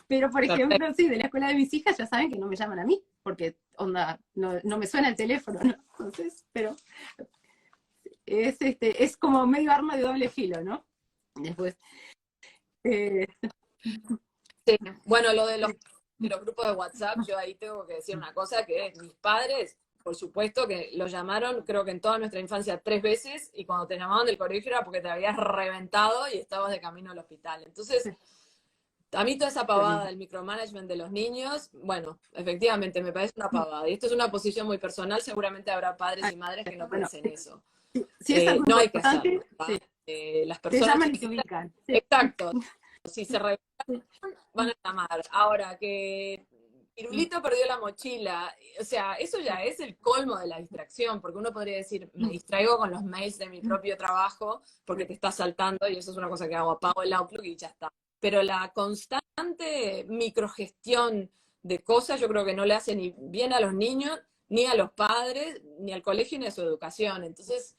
[SPEAKER 1] Pero, por
[SPEAKER 2] Perfecto.
[SPEAKER 1] ejemplo, sí, de la escuela de mis hijas ya saben que no me llaman a mí, porque, onda, no me suena el teléfono, ¿no? Entonces, pero es como medio arma de doble filo, ¿no? Después, eh,
[SPEAKER 2] Sí. Bueno, lo de los grupos de WhatsApp, yo ahí tengo que decir una cosa, que es, mis padres, por supuesto que lo llamaron, creo que en toda nuestra infancia 3 veces, y cuando te llamaban del colegio era porque te habías reventado y estabas de camino al hospital. Entonces, a mí toda esa
[SPEAKER 1] lo
[SPEAKER 2] pavada
[SPEAKER 1] mismo.
[SPEAKER 2] del micromanagement de los niños, bueno, efectivamente me parece una pavada. Y esto es una posición muy personal, seguramente habrá padres
[SPEAKER 1] Ah,
[SPEAKER 2] y madres que no
[SPEAKER 1] bueno,
[SPEAKER 2] piensen eso.
[SPEAKER 1] si es algo
[SPEAKER 2] No hay que
[SPEAKER 1] importante,
[SPEAKER 2] hacerlo, ¿tá?
[SPEAKER 1] sí,
[SPEAKER 2] Las
[SPEAKER 1] te
[SPEAKER 2] personas
[SPEAKER 1] llaman y te
[SPEAKER 2] chiquitas,
[SPEAKER 1] ubican. Sí,
[SPEAKER 2] exacto, si se
[SPEAKER 1] sí.
[SPEAKER 2] van a llamar. Ahora que Pirulito perdió la mochila, o sea, eso ya es el colmo de la distracción, porque uno podría decir, me distraigo con los mails de mi propio trabajo porque te está saltando y eso es una cosa que hago, apago el Outlook y ya está. Pero la constante microgestión de cosas yo creo que no le hace ni bien a los niños, ni a los padres, ni al colegio, ni a su educación. Entonces,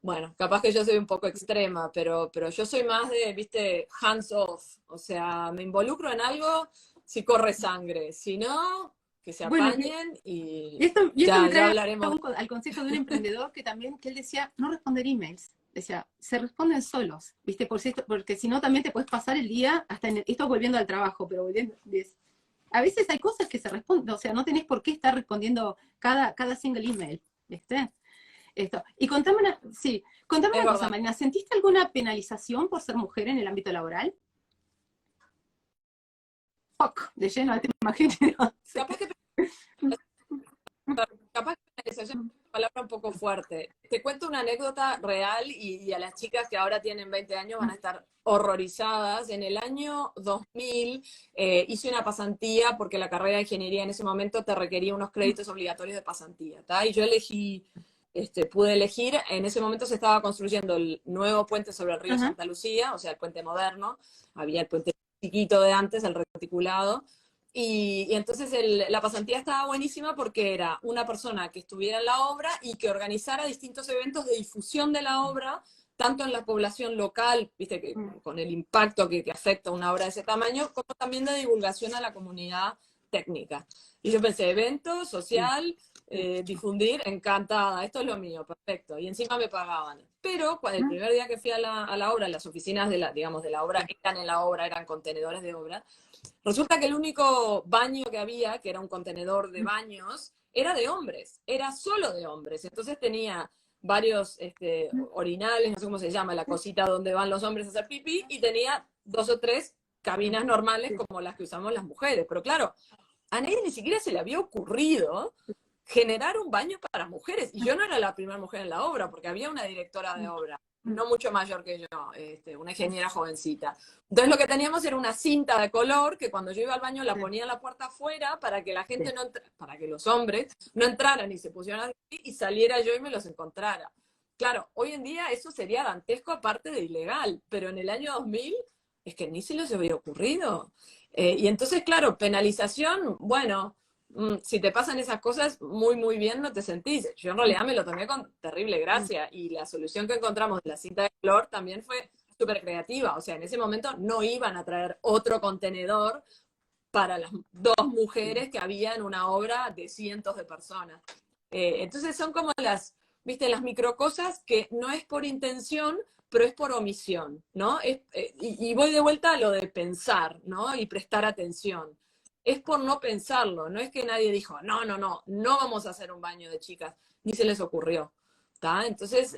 [SPEAKER 2] bueno, capaz que yo soy un poco extrema, pero yo soy más de, viste, hands off. O sea, me involucro en algo si corre sangre. Si no, que se
[SPEAKER 1] Bueno,
[SPEAKER 2] apañen y
[SPEAKER 1] y esto me
[SPEAKER 2] ya
[SPEAKER 1] trae
[SPEAKER 2] hablaremos.
[SPEAKER 1] al consejo de un emprendedor que también, que él decía, no responder emails. Decía, se responden solos, ¿viste? Porque si no también te puedes pasar el día, esto volviendo al trabajo, pero volviendo, a veces hay cosas que se responden, o sea, no tenés por qué estar respondiendo cada single email, ¿viste? Esto. Y contame
[SPEAKER 2] Es
[SPEAKER 1] una cosa,
[SPEAKER 2] verdad.
[SPEAKER 1] Marina, ¿sentiste alguna penalización por ser mujer en el ámbito laboral? Fuck, de lleno al tema género. Sí.
[SPEAKER 2] Capaz que Capaz que penalización es una palabra un poco fuerte. Te cuento una anécdota real y a las chicas que ahora tienen 20 años van a estar horrorizadas. En el año 2000 hice una pasantía porque la carrera de ingeniería en ese momento te requería unos créditos obligatorios de pasantía, ¿tá? Y yo pude elegir, en ese momento se estaba construyendo el nuevo puente sobre el río
[SPEAKER 1] Ajá.
[SPEAKER 2] Santa Lucía, o sea, el puente moderno, había el puente chiquito de antes, el reticulado, y entonces la pasantía estaba buenísima porque era una persona que estuviera en la obra y que organizara distintos eventos de difusión de la obra, tanto en la población local, viste, que, con el impacto que afecta una obra de ese tamaño, como también de divulgación a la comunidad técnica. Y yo pensé, evento social, difundir, encantada, esto es lo mío, perfecto. Y encima me pagaban. Pero el primer día que fui a la obra, las oficinas digamos, de la obra eran en la obra, eran contenedores de obra. Resulta que el único baño que había, que era un contenedor de baños, era de hombres, era solo de hombres. Entonces tenía varios orinales, no sé cómo se llama, la cosita donde van los hombres a hacer pipí, y tenía 2 o 3 cabinas normales como las que usamos las mujeres. Pero claro, a nadie ni siquiera se le había ocurrido generar un baño para mujeres. Y yo no era la primera mujer en la obra, porque había una directora de obra, no mucho mayor que yo, una ingeniera jovencita. Entonces lo que teníamos era una cinta de color que cuando yo iba al baño la ponía en la puerta afuera para que la gente para que los hombres no entraran y se pusieran así y saliera yo y me los encontrara. Claro, hoy en día eso sería dantesco aparte de ilegal, pero en el año 2000 es que ni se les había ocurrido. Y entonces, claro, penalización, bueno, si te pasan esas cosas, muy, muy bien no te sentís. Yo en realidad me lo tomé con terrible gracia y la solución que encontramos de la cinta de color también fue súper creativa. O sea, en ese momento no iban a traer otro contenedor para las 2 mujeres que había en una obra de cientos de personas. Entonces son como viste, las microcosas que no es por intención, pero es por omisión, ¿no? Y voy de vuelta a lo de pensar, ¿no? Y prestar atención. es por no pensarlo, no es que nadie dijo, no vamos a hacer un baño de chicas, ni se les ocurrió. ¿Tá? Entonces,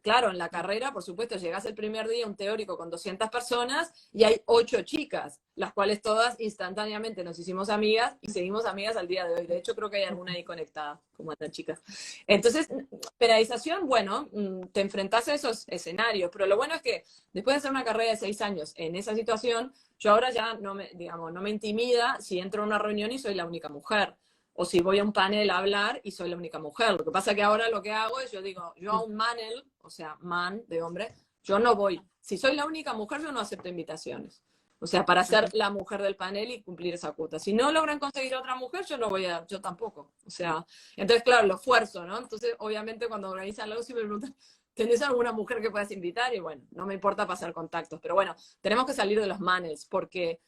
[SPEAKER 2] claro, en la carrera, por supuesto, llegás el primer día, un teórico con 200 personas y hay 8 chicas, las cuales todas instantáneamente nos hicimos amigas y seguimos amigas al día de hoy. De hecho, creo que hay alguna ahí conectada, como estas chicas. Entonces, penalización, bueno, te enfrentás a esos escenarios, pero lo bueno es que después de hacer una carrera de 6 años en esa situación, yo ahora ya no me, digamos, no me intimida si entro a una reunión y soy la única mujer. O si voy a un panel a hablar y soy la única mujer. Lo que pasa es que ahora lo que hago es, yo digo, yo a un panel, o sea, man de hombre, yo no voy. Si soy la única mujer, yo no acepto invitaciones. O sea, para ser la mujer del panel y cumplir esa cuota. Si no logran conseguir otra mujer, yo no voy a, yo tampoco. O sea, entonces, claro, lo esfuerzo, ¿no? Entonces, obviamente, cuando organizan algo, sí me preguntan, ¿tenés alguna mujer que puedas invitar? Y bueno, no me importa pasar contactos. Pero bueno, tenemos que salir de los manels, porque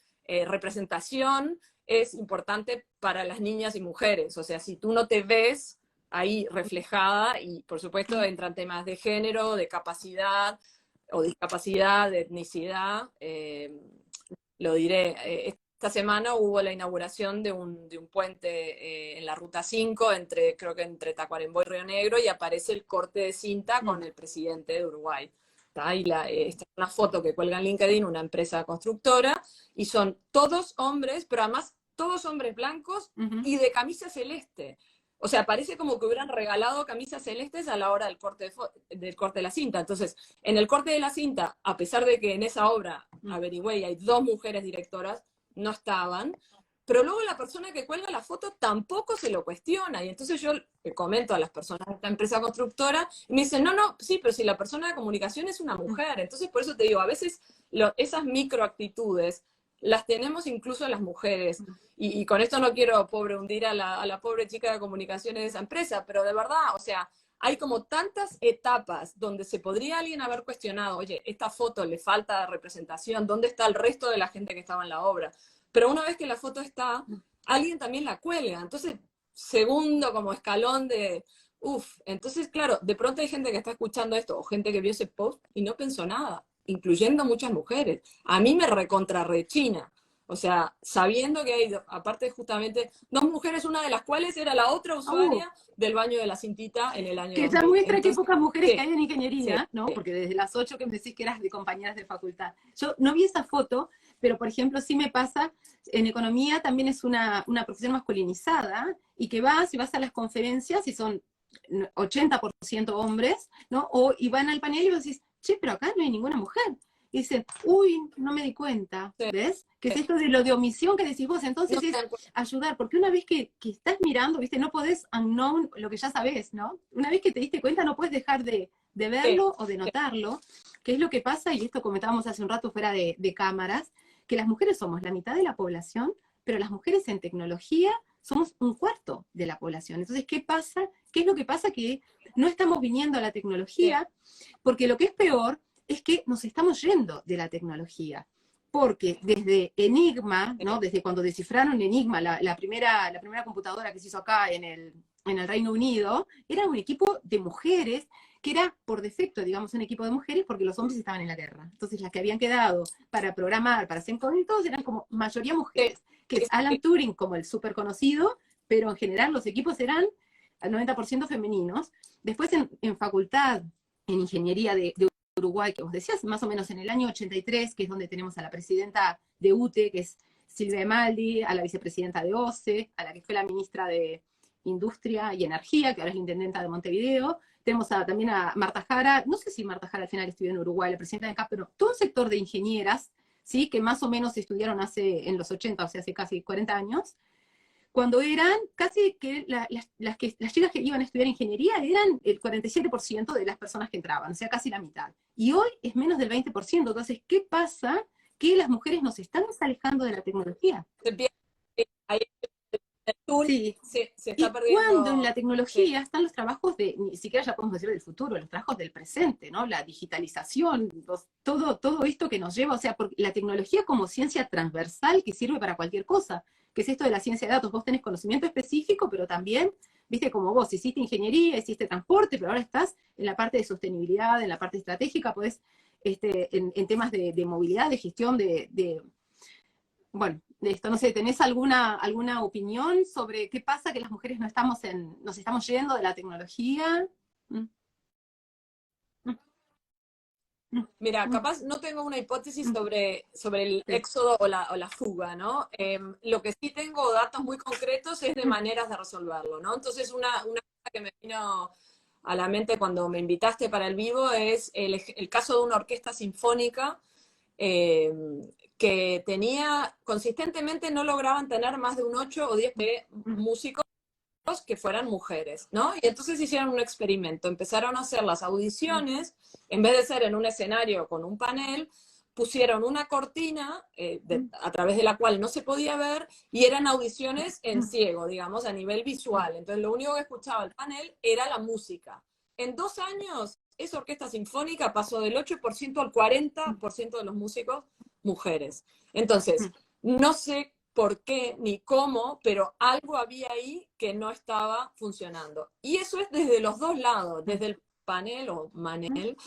[SPEAKER 2] representación es importante para las niñas y mujeres. O sea, si tú no te ves ahí reflejada, y por supuesto entran temas de género, de capacidad o discapacidad, de etnicidad, lo diré. Esta semana hubo la inauguración de un puente en la Ruta 5, creo que entre Tacuarembó y Río Negro, y aparece el corte de cinta con el presidente de Uruguay. Y esta es una foto que cuelga en LinkedIn una empresa constructora, y son todos hombres, pero además todos hombres blancos y de camisa celeste. O sea, parece como que hubieran regalado camisas celestes a la hora del corte de la cinta. Entonces, en el corte de la cinta, a pesar de que en esa obra, averigüé, hay 2 mujeres directoras, no estaban, pero luego la persona que cuelga la foto tampoco se lo cuestiona. Y entonces yo le comento a las personas de esta empresa constructora y me dicen, no, sí, pero si la persona de comunicación es una mujer. Entonces, por eso te digo, a veces esas microactitudes las tenemos incluso las mujeres. Y con esto no quiero, hundir a la pobre chica de comunicaciones de esa empresa, pero de verdad, o sea, hay como tantas etapas donde se podría alguien haber cuestionado, oye, esta foto le falta representación, ¿dónde está el resto de la gente que estaba en la obra? Pero una vez que la foto está, alguien también la cuelga. Entonces, segundo como escalón de, entonces, claro, de pronto hay gente que está escuchando esto, o gente que vio ese post y no pensó nada, incluyendo muchas mujeres. A mí me recontrarrechina. O sea, sabiendo que hay, aparte justamente, 2 mujeres, una de las cuales era la otra usuaria del baño de la cintita en el año
[SPEAKER 1] que
[SPEAKER 2] 2000.
[SPEAKER 1] ya muestra
[SPEAKER 2] Entonces,
[SPEAKER 1] qué pocas mujeres
[SPEAKER 2] sí,
[SPEAKER 1] que hay en ingeniería, ¿no? Porque desde las 8 que me decís que eras de compañeras de facultad. Yo no vi esa foto, pero por ejemplo sí me pasa, en economía también es una profesión masculinizada, y que vas a las conferencias y son 80% hombres, ¿no? Y van al panel y vos decís, che, pero acá no hay ninguna mujer. Y dicen, uy, no me di cuenta, ¿ves? Que es esto de lo de omisión que decís vos. Entonces es ayudar, porque una vez que estás mirando, ¿viste? No podés unknown lo que ya sabés, ¿no? Una vez que te diste cuenta no puedes dejar de verlo o de notarlo, que es lo que pasa, y esto comentábamos hace un rato fuera de cámaras, que las mujeres somos la mitad de la población, pero las mujeres en tecnología somos 1/4 de la población. Entonces, ¿qué pasa? ¿Qué es lo que pasa? Que no estamos viniendo a la tecnología, porque lo que es peor es que nos estamos yendo de la tecnología. Porque desde Enigma, ¿no? Desde cuando descifraron Enigma, la primera computadora que se hizo acá en el Reino Unido, era un equipo de mujeres, que era por defecto, digamos, un equipo de mujeres, porque los hombres estaban en la guerra. Entonces las que habían quedado para programar, para hacer código, todos eran como mayoría mujeres, que es Alan Turing como el súper conocido, pero en general los equipos eran al 90% femeninos. Después en facultad, en ingeniería de Uruguay, que vos decías, más o menos en el año 83, que es donde tenemos a la presidenta de UTE, que es Silvia Emaldi, a la vicepresidenta de OCE, a la que fue la ministra de Industria y Energía, que ahora es la intendenta de Montevideo. Tenemos también a Marta Jara, no sé si Marta Jara al final estudió en Uruguay, la presidenta de CAP, pero todo un sector de ingenieras, ¿sí? Que más o menos estudiaron en los 80, o sea, hace casi 40 años, cuando eran casi que las chicas que iban a estudiar ingeniería eran el 47% de las personas que entraban, o sea, casi la mitad. Y hoy es menos del 20%. Entonces, ¿qué pasa? Que las mujeres nos estamos alejando de la tecnología. Sí. Se está perdiendo. Cuando en la tecnología están los trabajos ni siquiera ya podemos decir del futuro, los trabajos del presente, ¿no? La digitalización, todo esto que nos lleva, o sea, porque la tecnología como ciencia transversal que sirve para cualquier cosa, que es esto de la ciencia de datos. Vos tenés conocimiento específico, pero también, viste, como vos hiciste ingeniería, hiciste transporte, pero ahora estás en la parte de sostenibilidad, en la parte estratégica, podés, en temas de movilidad, de gestión, bueno, de esto. No sé, ¿tenés alguna opinión sobre qué pasa que las mujeres nos estamos yendo de la tecnología? Mm, mm, mm,
[SPEAKER 2] Mira,
[SPEAKER 1] mm,
[SPEAKER 2] capaz no tengo una hipótesis
[SPEAKER 1] mm,
[SPEAKER 2] sobre el
[SPEAKER 1] sí,
[SPEAKER 2] éxodo o la fuga, ¿no? Lo que sí tengo datos muy concretos es de
[SPEAKER 1] mm,
[SPEAKER 2] maneras de resolverlo, ¿no? Entonces, una cosa que me vino a la mente cuando me invitaste para el vivo es el caso de una orquesta sinfónica eh, que tenía, consistentemente no lograban tener más de un 8 o 10 de
[SPEAKER 1] mm,
[SPEAKER 2] músicos que fueran mujeres, ¿no? Y entonces hicieron un experimento, empezaron a hacer las
[SPEAKER 1] mm,
[SPEAKER 2] audiciones, en vez de ser en un escenario con un panel, pusieron una cortina
[SPEAKER 1] mm,
[SPEAKER 2] a través de la cual no se podía ver y eran audiciones en
[SPEAKER 1] mm,
[SPEAKER 2] ciego, digamos, a nivel
[SPEAKER 1] mm,
[SPEAKER 2] visual. Entonces lo único que escuchaba el panel era la música. En 2 años, esa orquesta sinfónica pasó del 8% al
[SPEAKER 1] mm,
[SPEAKER 2] 40% de los músicos mujeres. Entonces,
[SPEAKER 1] mm,
[SPEAKER 2] no sé por qué ni cómo, pero algo había ahí que no estaba funcionando. Y eso es desde los dos lados,
[SPEAKER 1] mm,
[SPEAKER 2] desde el panel o
[SPEAKER 1] mm,
[SPEAKER 2] manel,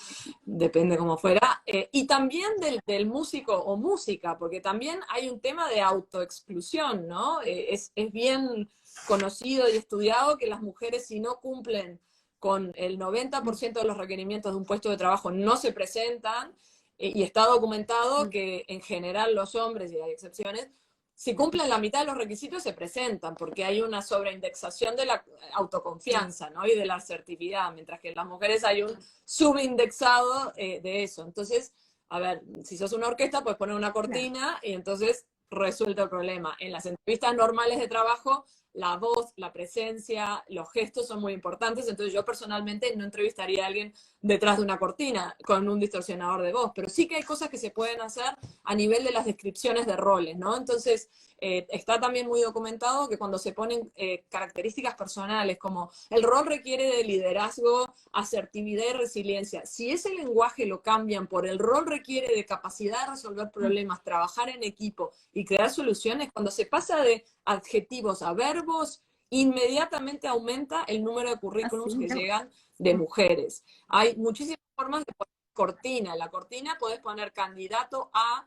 [SPEAKER 2] depende cómo fuera, y también del músico o música, porque también hay un tema de autoexclusión, ¿no? Es bien conocido y estudiado que las mujeres si no cumplen con el
[SPEAKER 1] mm,
[SPEAKER 2] 90% de los requerimientos de un puesto de trabajo no se presentan, y está documentado
[SPEAKER 1] mm,
[SPEAKER 2] que en general los hombres, y hay excepciones, si cumplen la mitad de los requisitos se presentan, porque hay una sobreindexación de la
[SPEAKER 1] mm,
[SPEAKER 2] autoconfianza, ¿no? Y de la asertividad, mientras que en las mujeres hay un subindexado de eso. Entonces, a ver, si sos una orquesta, puedes poner una
[SPEAKER 1] claro.
[SPEAKER 2] cortina y entonces resuelto el problema. En las entrevistas normales de trabajo, la voz, la presencia, los gestos son muy importantes, entonces yo personalmente no entrevistaría a alguien detrás de una cortina con un distorsionador de voz, pero sí que hay cosas que se pueden hacer a nivel de las descripciones de roles, ¿no? Entonces, está también muy documentado que cuando se ponen características personales como el rol requiere de liderazgo, asertividad y resiliencia, si ese lenguaje lo cambian por el rol requiere de capacidad de resolver
[SPEAKER 1] Mm,
[SPEAKER 2] problemas, trabajar en equipo y crear soluciones, cuando se pasa de adjetivos a verbos, inmediatamente aumenta el número de
[SPEAKER 1] así,
[SPEAKER 2] currículums que
[SPEAKER 1] mira vos.
[SPEAKER 2] llegan de
[SPEAKER 1] Mm,
[SPEAKER 2] mujeres. Hay muchísimas formas de poner cortina. En la cortina podés poner candidato a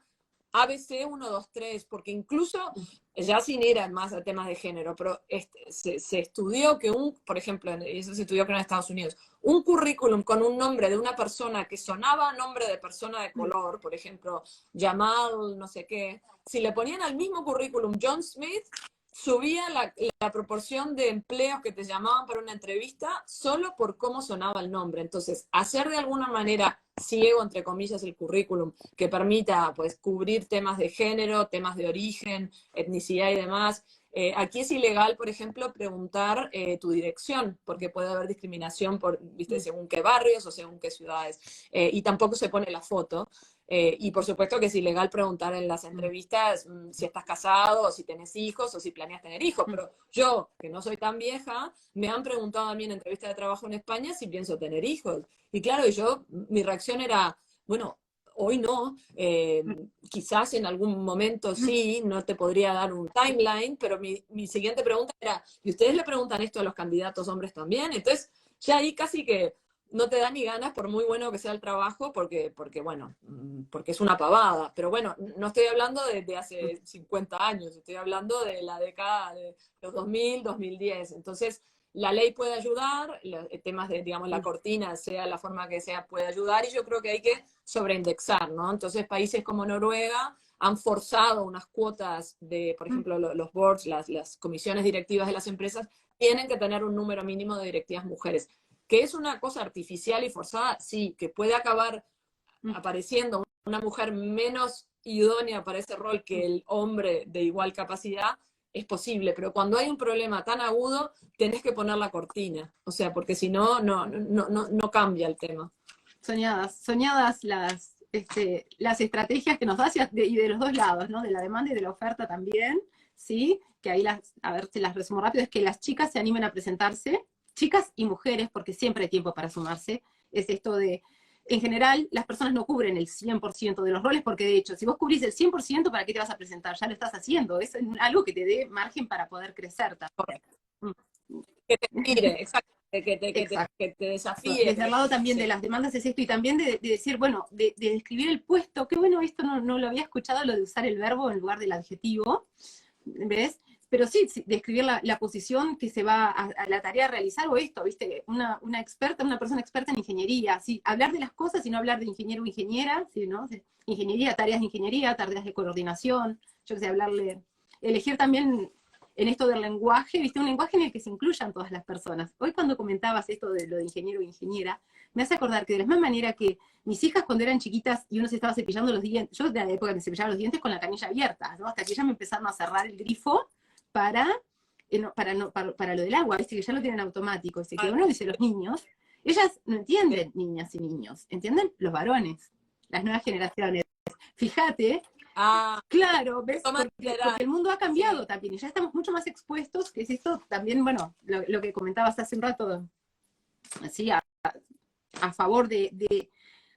[SPEAKER 2] ABC 1, 2, 3, porque incluso,
[SPEAKER 1] mm,
[SPEAKER 2] ya sin ir más a temas de género, pero se estudió que por ejemplo, y eso se estudió creo en Estados Unidos, un currículum con un nombre de una persona que sonaba nombre de persona de
[SPEAKER 1] mm,
[SPEAKER 2] color, por ejemplo, Jamal, no sé qué, si le ponían al mismo currículum John Smith, subía la proporción de empleos que te llamaban para una entrevista solo por cómo sonaba el nombre. Entonces, hacer de alguna manera ciego, entre comillas, el currículum, que permita pues cubrir temas de género, temas de origen, etnicidad y demás. Aquí es ilegal, por ejemplo, preguntar tu dirección, porque puede haber discriminación por, viste,
[SPEAKER 1] mm,
[SPEAKER 2] según qué barrios o según qué ciudades. Y tampoco se pone la foto. Y por supuesto que es ilegal preguntar en las
[SPEAKER 1] mm,
[SPEAKER 2] entrevistas si estás casado, o si tenés hijos, o si planeas tener hijos.
[SPEAKER 1] mm,
[SPEAKER 2] Pero yo, que no soy tan vieja, me han preguntado a mí en entrevista de trabajo en España si pienso tener hijos. Y claro, mi reacción era, bueno, hoy no,
[SPEAKER 1] mm,
[SPEAKER 2] quizás en algún momento
[SPEAKER 1] mm.
[SPEAKER 2] sí, no te podría dar un timeline, pero mi siguiente pregunta era, ¿y ustedes le preguntan esto a los candidatos hombres también? Entonces, ya ahí casi que no te da ni ganas, por muy bueno que sea el trabajo, porque bueno, porque es una pavada. Pero bueno, no estoy hablando de hace 50 años, estoy hablando de la década de los 2000, 2010. Entonces, la ley puede ayudar, los temas de, digamos, la
[SPEAKER 1] Mm,
[SPEAKER 2] cortina, sea la forma que sea, puede ayudar, y yo creo que hay que sobreindexar, ¿no? Entonces, países como Noruega han forzado unas cuotas de, por
[SPEAKER 1] mm,
[SPEAKER 2] ejemplo, los boards, las comisiones directivas de las empresas, tienen que tener un número mínimo de directivas mujeres. Que es una cosa artificial y forzada, sí, que puede acabar
[SPEAKER 1] mm,
[SPEAKER 2] apareciendo una mujer menos idónea para ese rol
[SPEAKER 1] mm.
[SPEAKER 2] que el hombre de igual capacidad, es posible, pero cuando hay un problema tan agudo, tenés que poner la cortina, o sea, porque si no, no cambia el tema.
[SPEAKER 1] Soñadas, soñadas las estrategias que nos das y de los dos lados, ¿no? De la demanda y de la oferta también, ¿sí? Que ahí a ver si las resumo rápido, es que las chicas se animen a presentarse, chicas y mujeres, porque siempre hay tiempo para sumarse, es esto de, en general, las personas no cubren el 100% de los roles, porque de hecho, si vos cubrís el 100%, ¿para qué te vas a presentar? Ya lo estás haciendo, es algo que te dé margen para poder crecer también. Mm.
[SPEAKER 2] Que te tire, exacto.
[SPEAKER 1] Exacto.
[SPEAKER 2] que te desafíe.
[SPEAKER 1] Desde el lado también de las demandas es esto, y también de decir, bueno, de describir el puesto, qué bueno, esto no lo había escuchado, lo de usar el verbo en lugar del adjetivo, ¿ves? Pero sí, describir la posición que se va a la tarea a realizar, o esto, ¿viste? Una experta, una persona experta en ingeniería, ¿sí? Hablar de las cosas y no hablar de ingeniero o ingeniera, ¿sí? ¿No? Ingeniería, tareas de coordinación, yo qué sé, elegir también en esto del lenguaje, ¿viste? Un lenguaje en el que se incluyan todas las personas. Hoy cuando comentabas esto de lo de ingeniero o ingeniera, me hace acordar que de la misma manera que mis hijas cuando eran chiquitas y uno se estaba cepillando los dientes, yo de la época me cepillaba los dientes con la canilla abierta, ¿no? Hasta que ellas me empezaron a cerrar el grifo para, para lo del agua, ¿viste? Que ya lo tienen automático. Así que uno dice los niños, ellas no entienden niñas y niños, entienden los varones, las nuevas generaciones. Fíjate, claro, ¿ves? Porque el mundo ha cambiado también y ya estamos mucho más expuestos, que es esto también, bueno, lo que comentabas hace un rato, así, a favor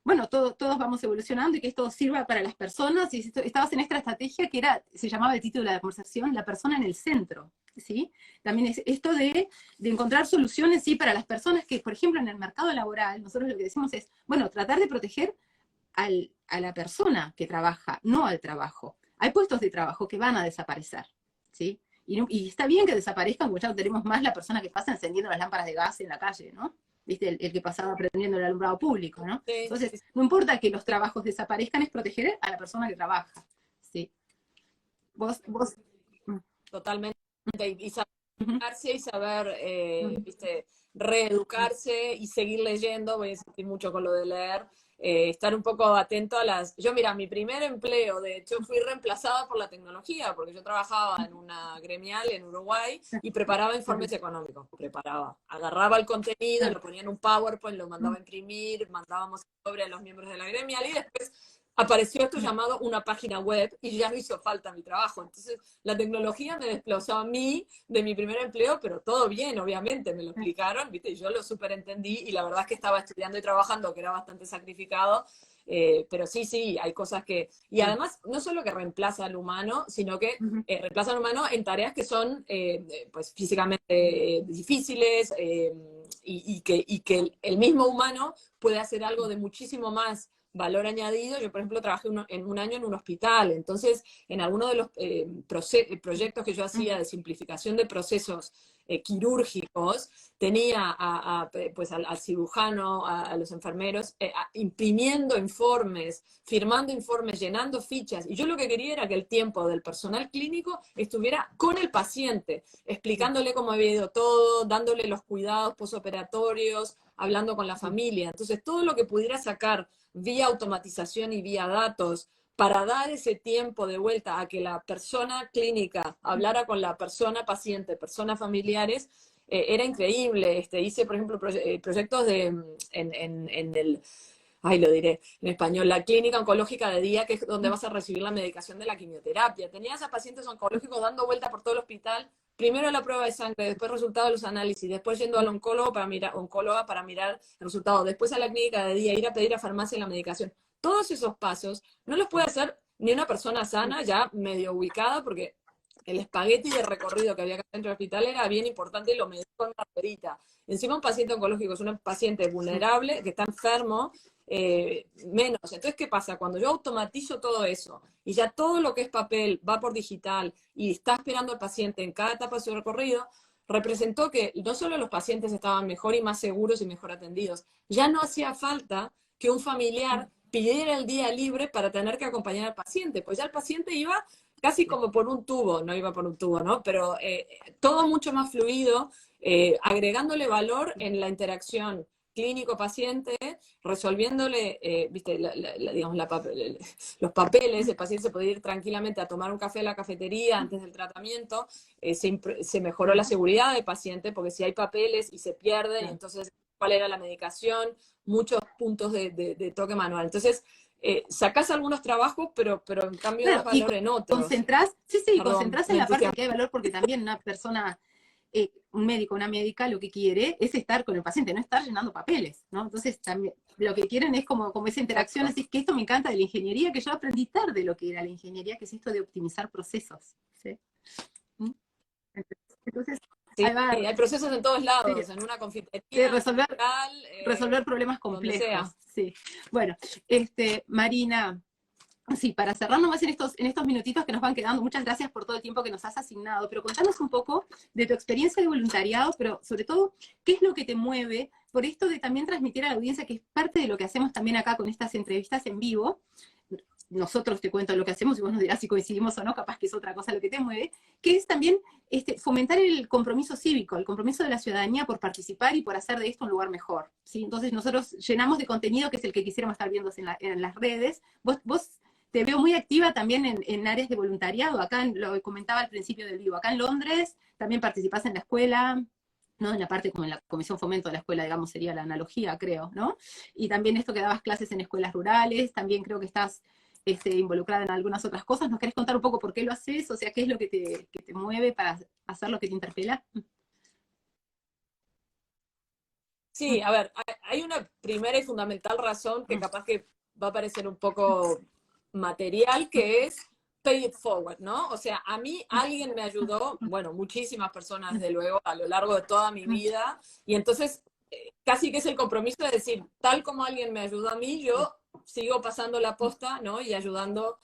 [SPEAKER 1] bueno, todos vamos evolucionando y que esto sirva para las personas, y estabas en esta estrategia que se llamaba el título de la conversación, la persona en el centro, ¿sí? También es esto de encontrar soluciones, sí, para las personas que, por ejemplo, en el mercado laboral, nosotros lo que decimos es, bueno, tratar de proteger a la persona que trabaja, no al trabajo. Hay puestos de trabajo que van a desaparecer, ¿sí? Y está bien que desaparezcan, porque ya no tenemos más la persona que pasa encendiendo las lámparas de gas en la calle, ¿no? ¿Viste? El que pasaba prendiendo el alumbrado público, ¿no?
[SPEAKER 2] Sí.
[SPEAKER 1] Entonces, no importa que los trabajos desaparezcan, es proteger a la persona que trabaja, ¿sí? Vos...
[SPEAKER 2] Totalmente. Y saber educarse y saber, viste, reeducarse y seguir leyendo. Voy a insistir mucho con lo de leer. Estar un poco atento a las... Yo, mira, mi primer empleo, de hecho, fui reemplazada por la tecnología, porque yo trabajaba en una gremial en Uruguay y preparaba informes económicos. Agarraba el contenido, lo ponía en un PowerPoint, lo mandaba a imprimir, mandábamos sobre a los miembros de la gremial y después apareció esto llamado una página web y ya no hizo falta mi trabajo. Entonces, la tecnología me desplazó a mí de mi primer empleo, pero todo bien, obviamente, me lo explicaron, ¿viste? Yo lo súper entendí y la verdad es que estaba estudiando y trabajando, que era bastante sacrificado, pero sí, hay cosas que... Y además, no solo que reemplaza al humano, sino que reemplaza al humano en tareas que son pues físicamente difíciles y que el mismo humano puede hacer algo de muchísimo más valor añadido. Yo, por ejemplo, trabajé en un año en un hospital, entonces en algunos de los proyectos que yo hacía de simplificación de procesos quirúrgicos, tenía pues al cirujano, a los enfermeros, imprimiendo informes, firmando informes, llenando fichas, y yo lo que quería era que el tiempo del personal clínico estuviera con el paciente, explicándole cómo había ido todo, dándole los cuidados posoperatorios, hablando con la familia. Entonces, todo lo que pudiera sacar vía automatización y vía datos para dar ese tiempo de vuelta a que la persona clínica hablara con la persona paciente, personas familiares, era increíble. Hice, por ejemplo, proyectos en el, ay, lo diré en español, la clínica oncológica de día, que es donde vas a recibir la medicación de la quimioterapia. Tenías a pacientes oncológicos dando vuelta por todo el hospital, primero la prueba de sangre, después resultados de los análisis, después yendo al oncóloga para mirar el resultado, después a la clínica de día, ir a pedir a farmacia la medicación. Todos esos pasos no los puede hacer ni una persona sana, ya medio ubicada, porque el espagueti de recorrido que había acá dentro del hospital era bien importante y lo medí con una perita. Encima un paciente oncológico es un paciente vulnerable, que está enfermo, menos. Entonces, ¿qué pasa? Cuando yo automatizo todo eso y ya todo lo que es papel va por digital y está esperando al paciente en cada etapa de su recorrido, representó que no solo los pacientes estaban mejor y más seguros y mejor atendidos, ya no hacía falta que un familiar pidiera el día libre para tener que acompañar al paciente, pues ya el paciente iba casi como por un tubo, no iba por un tubo, ¿no? Pero todo mucho más fluido, agregándole valor en la interacción clínico-paciente, resolviéndole, viste, digamos, los papeles, el paciente se podía ir tranquilamente a tomar un café a la cafetería antes del tratamiento, se mejoró la seguridad del paciente, porque si hay papeles y se pierden, entonces, ¿cuál era la medicación? Muchos puntos de toque manual. Entonces, sacás algunos trabajos, pero en cambio
[SPEAKER 1] Claro,
[SPEAKER 2] das valor en otros.
[SPEAKER 1] Concentrás,
[SPEAKER 2] Perdón,
[SPEAKER 1] concentrás en la parte que hay valor, porque también una persona, un médico, una médica, lo que quiere es estar con el paciente, no estar llenando papeles, ¿no? Entonces, también, lo que quieren es como esa interacción, así que esto me encanta de la ingeniería, que yo aprendí tarde lo que era la ingeniería, que es esto de optimizar procesos, ¿sí? Entonces,
[SPEAKER 2] Sí,
[SPEAKER 1] ahí va,
[SPEAKER 2] hay procesos en todos
[SPEAKER 1] sí,
[SPEAKER 2] lados, en una confitería, en un
[SPEAKER 1] resolver,
[SPEAKER 2] hospital,
[SPEAKER 1] resolver problemas
[SPEAKER 2] donde sea.
[SPEAKER 1] complejos, sí. Bueno, Marina, sí, para cerrar nomás en estos minutitos que nos van quedando, muchas gracias por todo el tiempo que nos has asignado, pero contanos un poco de tu experiencia de voluntariado, pero sobre todo, ¿qué es lo que te mueve por esto de también transmitir a la audiencia, que es parte de lo que hacemos también acá con estas entrevistas en vivo? Nosotros te cuento lo que hacemos y vos nos dirás si coincidimos o no, capaz que es otra cosa lo que te mueve, que es también fomentar el compromiso cívico, el compromiso de la ciudadanía por participar y por hacer de esto un lugar mejor, ¿sí? Entonces nosotros llenamos de contenido que es el que quisiéramos estar viendo en las redes. Vos te veo muy activa también en áreas de voluntariado, acá lo comentaba al principio del vivo, acá en Londres también participás en la escuela, ¿no? En la parte como en la comisión fomento de la escuela, digamos, sería la analogía, creo, ¿no? Y también esto que dabas clases en escuelas rurales, también creo que estás involucrada en algunas otras cosas. ¿Nos querés contar un poco por qué lo haces? O sea, ¿qué es lo que te mueve para hacer lo que te interpela?
[SPEAKER 2] Sí, a ver, hay una primera y fundamental razón que capaz que va a parecer un poco material, que es pay it forward, ¿no? O sea, a mí alguien me ayudó, bueno, muchísimas personas, desde luego, a lo largo de toda mi vida, y entonces casi que es el compromiso de decir, tal como alguien me ayudó a mí, yo sigo pasando la posta, ¿no? Y ayudando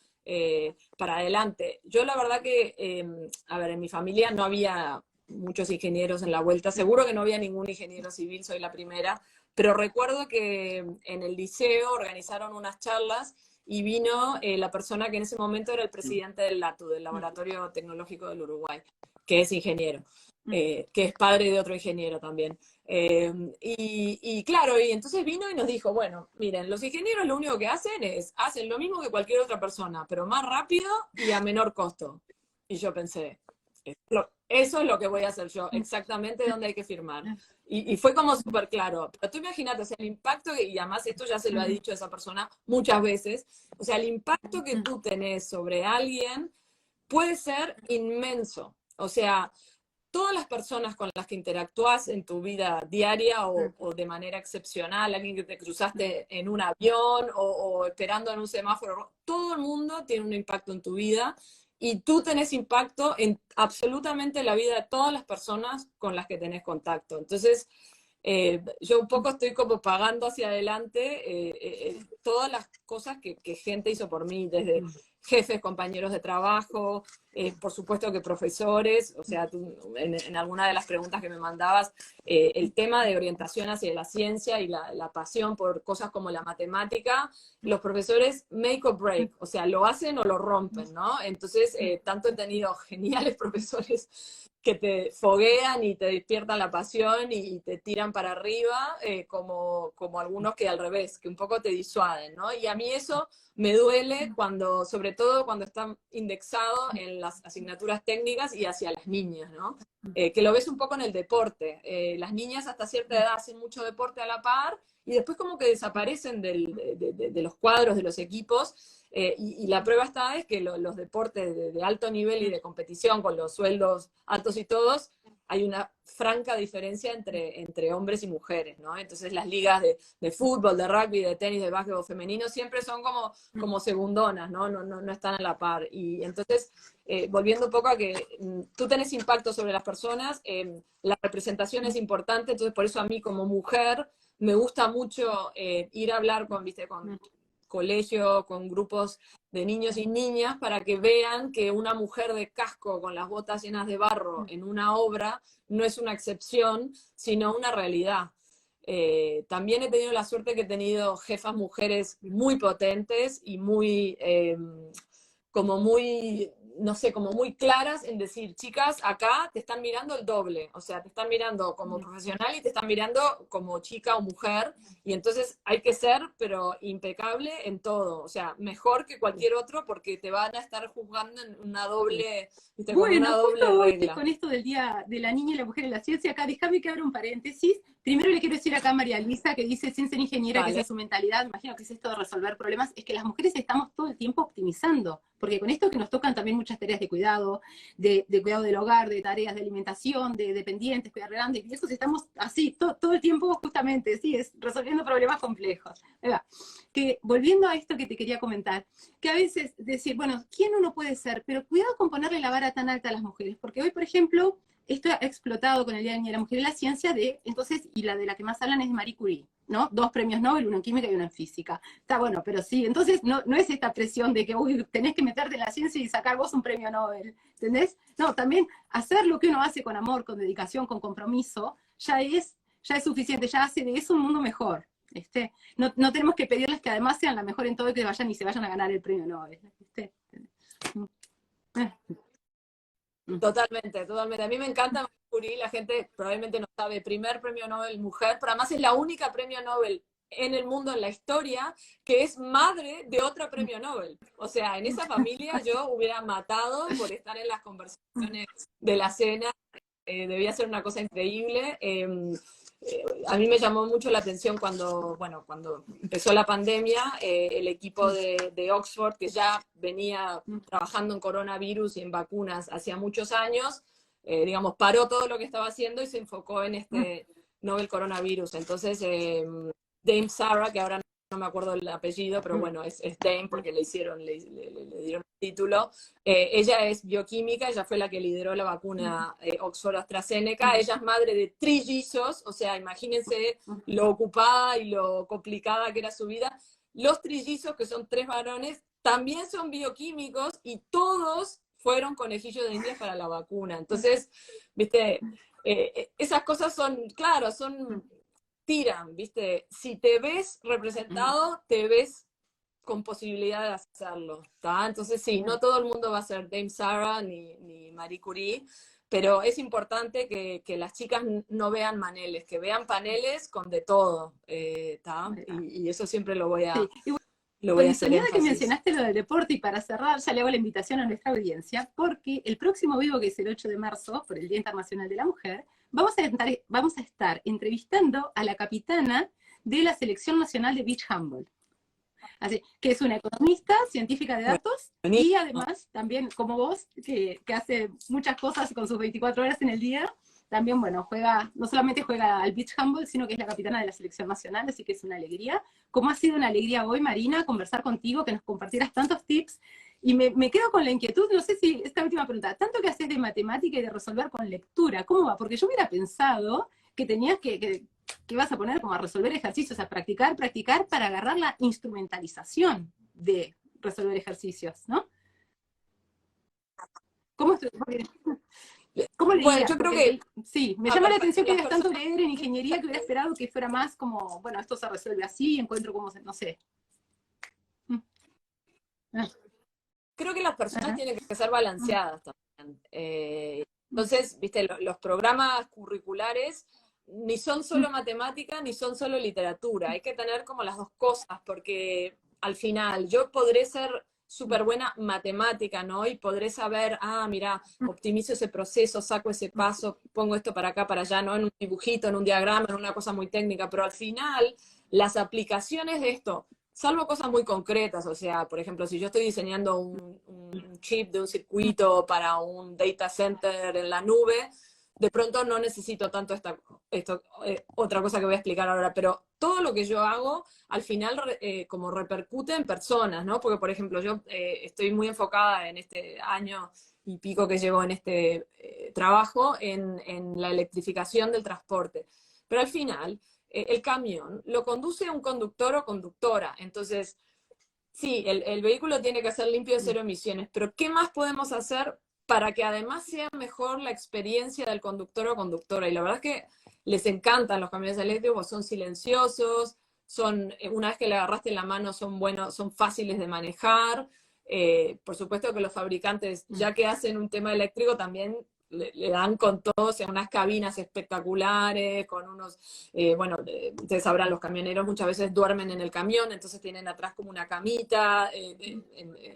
[SPEAKER 2] para adelante. Yo la verdad que, a ver, en mi familia no había muchos ingenieros en la vuelta, seguro que no había ningún ingeniero civil, soy la primera, pero recuerdo que en el liceo organizaron unas charlas y vino la persona que en ese momento era el presidente del LATU, del Laboratorio Tecnológico del Uruguay, que es ingeniero, que es padre de otro ingeniero también. Y claro, y entonces vino y nos dijo, bueno, miren, los ingenieros lo único que hacen lo mismo que cualquier otra persona, pero más rápido y a menor costo. Y yo pensé, eso es lo que voy a hacer yo, exactamente dónde hay que firmar. Y fue como súper claro. Pero tú imagínate, o sea, el impacto, y además esto ya se lo ha dicho esa persona muchas veces, o sea, el impacto que tú tenés sobre alguien puede ser inmenso. O sea, todas las personas con las que interactúas en tu vida diaria o de manera excepcional, alguien que te cruzaste en un avión o esperando en un semáforo, todo el mundo tiene un impacto en tu vida y tú tenés impacto en absolutamente la vida de todas las personas con las que tenés contacto. Entonces, yo un poco estoy como pagando hacia adelante todas las cosas que gente hizo por mí, desde jefes, compañeros de trabajo, por supuesto que profesores, o sea, tú, en alguna de las preguntas que me mandabas, el tema de orientación hacia la ciencia y la pasión por cosas como la matemática, los profesores make or break, o sea, lo hacen o lo rompen, ¿no? Entonces, tanto he tenido geniales profesores que te foguean y te despiertan la pasión y te tiran para arriba, como algunos que al revés, que un poco te disuaden, ¿no? Y a mí eso me duele cuando, sobre todo cuando está indexado en las asignaturas técnicas y hacia las niñas, ¿no? Que lo ves un poco en el deporte. Las niñas hasta cierta edad hacen mucho deporte a la par y después como que desaparecen de los cuadros, de los equipos, y la prueba está es que los deportes de alto nivel y de competición, con los sueldos altos y todos, hay una franca diferencia entre hombres y mujeres, ¿no? Entonces las ligas de fútbol, de rugby, de tenis, de básquetbol femenino siempre son como segundonas, ¿no? No están a la par. Y entonces, volviendo un poco a que tú tenés impacto sobre las personas, la representación es importante, entonces por eso a mí como mujer me gusta mucho ir a hablar con colegio, con grupos de niños y niñas, para que vean que una mujer de casco con las botas llenas de barro en una obra no es una excepción, sino una realidad. También he tenido la suerte que he tenido jefas mujeres muy potentes y como muy, no sé, como muy claras en decir, chicas, acá te están mirando el doble, o sea, te están mirando como profesional y te están mirando como chica o mujer, y entonces hay que ser, pero impecable en todo, o sea, mejor que cualquier otro porque te van a estar juzgando en una doble, ¿viste? Con una
[SPEAKER 1] Bueno,
[SPEAKER 2] doble
[SPEAKER 1] justo hoy
[SPEAKER 2] regla.
[SPEAKER 1] con esto del Día de la Niña y la Mujer en la Ciencia, acá déjame que abra un paréntesis. Primero le quiero decir acá a María Luisa, que dice, sin ser ingeniera, que esa
[SPEAKER 2] Vale.
[SPEAKER 1] es su mentalidad, imagino que es esto de resolver problemas, es que las mujeres estamos todo el tiempo optimizando, porque con esto que nos tocan también muchas tareas de cuidado, de cuidado del hogar, de tareas de alimentación, de dependientes, cuidar grandes, y eso estamos así, todo el tiempo justamente, sí, es resolviendo problemas complejos. Que volviendo a esto que te quería comentar, que a veces decir, bueno, ¿quién uno puede ser? Pero cuidado con ponerle la vara tan alta a las mujeres, porque hoy, por ejemplo, esto ha explotado con el Día de la Mujer y la Ciencia, entonces, y la de la que más hablan es Marie Curie, ¿no? 2 premios Nobel, uno en química y uno en física. Está bueno, pero sí, entonces no es esta presión de que uy, tenés que meterte en la ciencia y sacar vos un premio Nobel, ¿entendés? No, también hacer lo que uno hace con amor, con dedicación, con compromiso, ya es suficiente, ya hace de eso un mundo mejor. No tenemos que pedirles que además sean la mejor en todo y que vayan y se vayan a ganar el premio Nobel.
[SPEAKER 2] Totalmente, totalmente. A mí me encanta Marie Curie, la gente probablemente no sabe, primer premio Nobel mujer, pero además es la única premio Nobel en el mundo, en la historia, que es madre de otra premio Nobel. O sea, en esa familia yo hubiera matado por estar en las conversaciones de la cena, debía ser una cosa increíble. A mí me llamó mucho la atención cuando empezó la pandemia, el equipo de Oxford, que ya venía trabajando en coronavirus y en vacunas hacía muchos años, digamos, paró todo lo que estaba haciendo y se enfocó en este Nobel Coronavirus. Entonces, Dame Sarah, que ahora no me acuerdo el apellido, pero bueno, es Dame porque le dieron el título. Ella es bioquímica, ella fue la que lideró la vacuna Oxford AstraZeneca. Ella es madre de trillizos, o sea, imagínense lo ocupada y lo complicada que era su vida. Los trillizos, que son 3 varones, también son bioquímicos y todos fueron conejillos de Indias para la vacuna. Entonces, viste, esas cosas son, claro, tiran, viste, si te ves representado, te ves con posibilidad de hacerlo, ¿está? Entonces sí, no todo el mundo va a ser Dame Sarah ni Marie Curie, pero es importante que las chicas no vean maneles, que vean paneles con de todo, ¿está? Y eso siempre lo voy a,
[SPEAKER 1] sí.
[SPEAKER 2] lo voy
[SPEAKER 1] Bueno,
[SPEAKER 2] a
[SPEAKER 1] y
[SPEAKER 2] hacer
[SPEAKER 1] soñada que
[SPEAKER 2] énfasis.
[SPEAKER 1] mencionaste lo del deporte, y para cerrar, ya le hago la invitación a nuestra audiencia, porque el próximo vivo, que es el 8 de marzo, por el Día Internacional de la Mujer, vamos a estar entrevistando a la capitana de la Selección Nacional de Beach Handball. Así que es una economista, científica de datos, y
[SPEAKER 2] Buenísimo.
[SPEAKER 1] además también, como vos, que hace muchas cosas con sus 24 horas en el día, también, bueno, no solamente juega al beach handball, sino que es la capitana de la selección nacional, así que es una alegría. Como ha sido una alegría hoy, Marina, conversar contigo, que nos compartieras tantos tips, y me quedo con la inquietud, no sé si esta última pregunta, tanto que haces de matemática y de resolver con lectura, ¿cómo va? Porque yo hubiera pensado que tenías que vas a poner como a resolver ejercicios, a practicar para agarrar la instrumentalización de resolver ejercicios, ¿no? ¿Cómo, cómo
[SPEAKER 2] Bueno,
[SPEAKER 1] leías?
[SPEAKER 2] yo creo
[SPEAKER 1] Porque
[SPEAKER 2] que
[SPEAKER 1] sí, me llama la atención que
[SPEAKER 2] las
[SPEAKER 1] digas tanto
[SPEAKER 2] personas,
[SPEAKER 1] leer en ingeniería, que hubiera esperado que fuera más como, bueno, esto se resuelve así, encuentro cómo, no sé. Ah,
[SPEAKER 2] creo que las personas
[SPEAKER 1] ajá,
[SPEAKER 2] tienen que ser balanceadas también. Entonces, viste, los programas curriculares ni son solo matemática ni son solo literatura. Hay que tener como las dos cosas, porque al final yo podré ser súper buena matemática, ¿no? Y podré saber, mira, optimizo ese proceso, saco ese paso, pongo esto para acá, para allá, ¿no? En un dibujito, en un diagrama, en una cosa muy técnica, pero al final las aplicaciones de esto, salvo cosas muy concretas, o sea, por ejemplo, si yo estoy diseñando un chip de un circuito para un data center en la nube, de pronto no necesito tanto otra cosa que voy a explicar ahora, pero todo lo que yo hago al final como repercute en personas, ¿no? Porque, por ejemplo, yo estoy muy enfocada en este año y pico que llevo en este trabajo en la electrificación del transporte. Pero al final, el camión lo conduce un conductor o conductora. Entonces, sí, el vehículo tiene que ser limpio de 0 emisiones, pero ¿qué más podemos hacer para que además sea mejor la experiencia del conductor o conductora? Y la verdad es que les encantan los camiones eléctricos, son silenciosos, una vez que le agarraste en la mano, son buenos, son fáciles de manejar. Por supuesto que los fabricantes, ya que hacen un tema eléctrico, también le dan con todo, o sea, unas cabinas espectaculares, con unos, bueno, ustedes sabrán, los camioneros muchas veces duermen en el camión, entonces tienen atrás como una camita.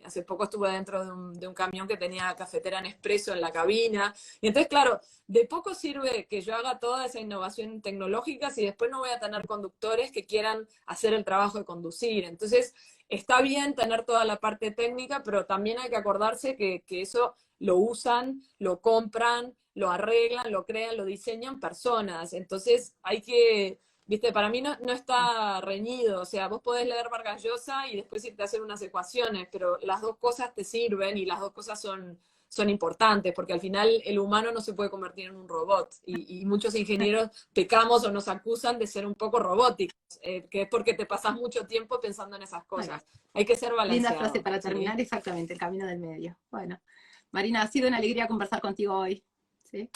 [SPEAKER 2] Hace poco estuve dentro de un camión que tenía cafetera Nespresso en la cabina. Y entonces, claro, de poco sirve que yo haga toda esa innovación tecnológica si después no voy a tener conductores que quieran hacer el trabajo de conducir. Entonces, está bien tener toda la parte técnica, pero también hay que acordarse que eso lo usan, lo compran, lo arreglan, lo crean, lo diseñan personas. Entonces hay que, viste, para mí no está reñido. O sea, vos podés leer Vargas Llosa y después irte a hacer unas ecuaciones, pero las dos cosas te sirven y las dos cosas son importantes, porque al final el humano no se puede convertir en un robot, y muchos ingenieros pecamos o nos acusan de ser un poco robóticos, que es porque te pasas mucho tiempo pensando en esas cosas. Hay que ser
[SPEAKER 1] Linda
[SPEAKER 2] balanceado.
[SPEAKER 1] frase para
[SPEAKER 2] ¿sí?
[SPEAKER 1] terminar, exactamente, el camino del medio. Bueno, Marina, ha sido una alegría conversar contigo hoy. ¿Sí?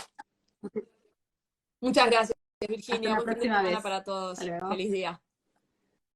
[SPEAKER 2] Muchas gracias,
[SPEAKER 1] Hasta
[SPEAKER 2] Virginia.
[SPEAKER 1] una
[SPEAKER 2] Buen fin de
[SPEAKER 1] próxima
[SPEAKER 2] semana
[SPEAKER 1] vez.
[SPEAKER 2] para
[SPEAKER 1] Hasta
[SPEAKER 2] todos.
[SPEAKER 1] luego.
[SPEAKER 2] Feliz día.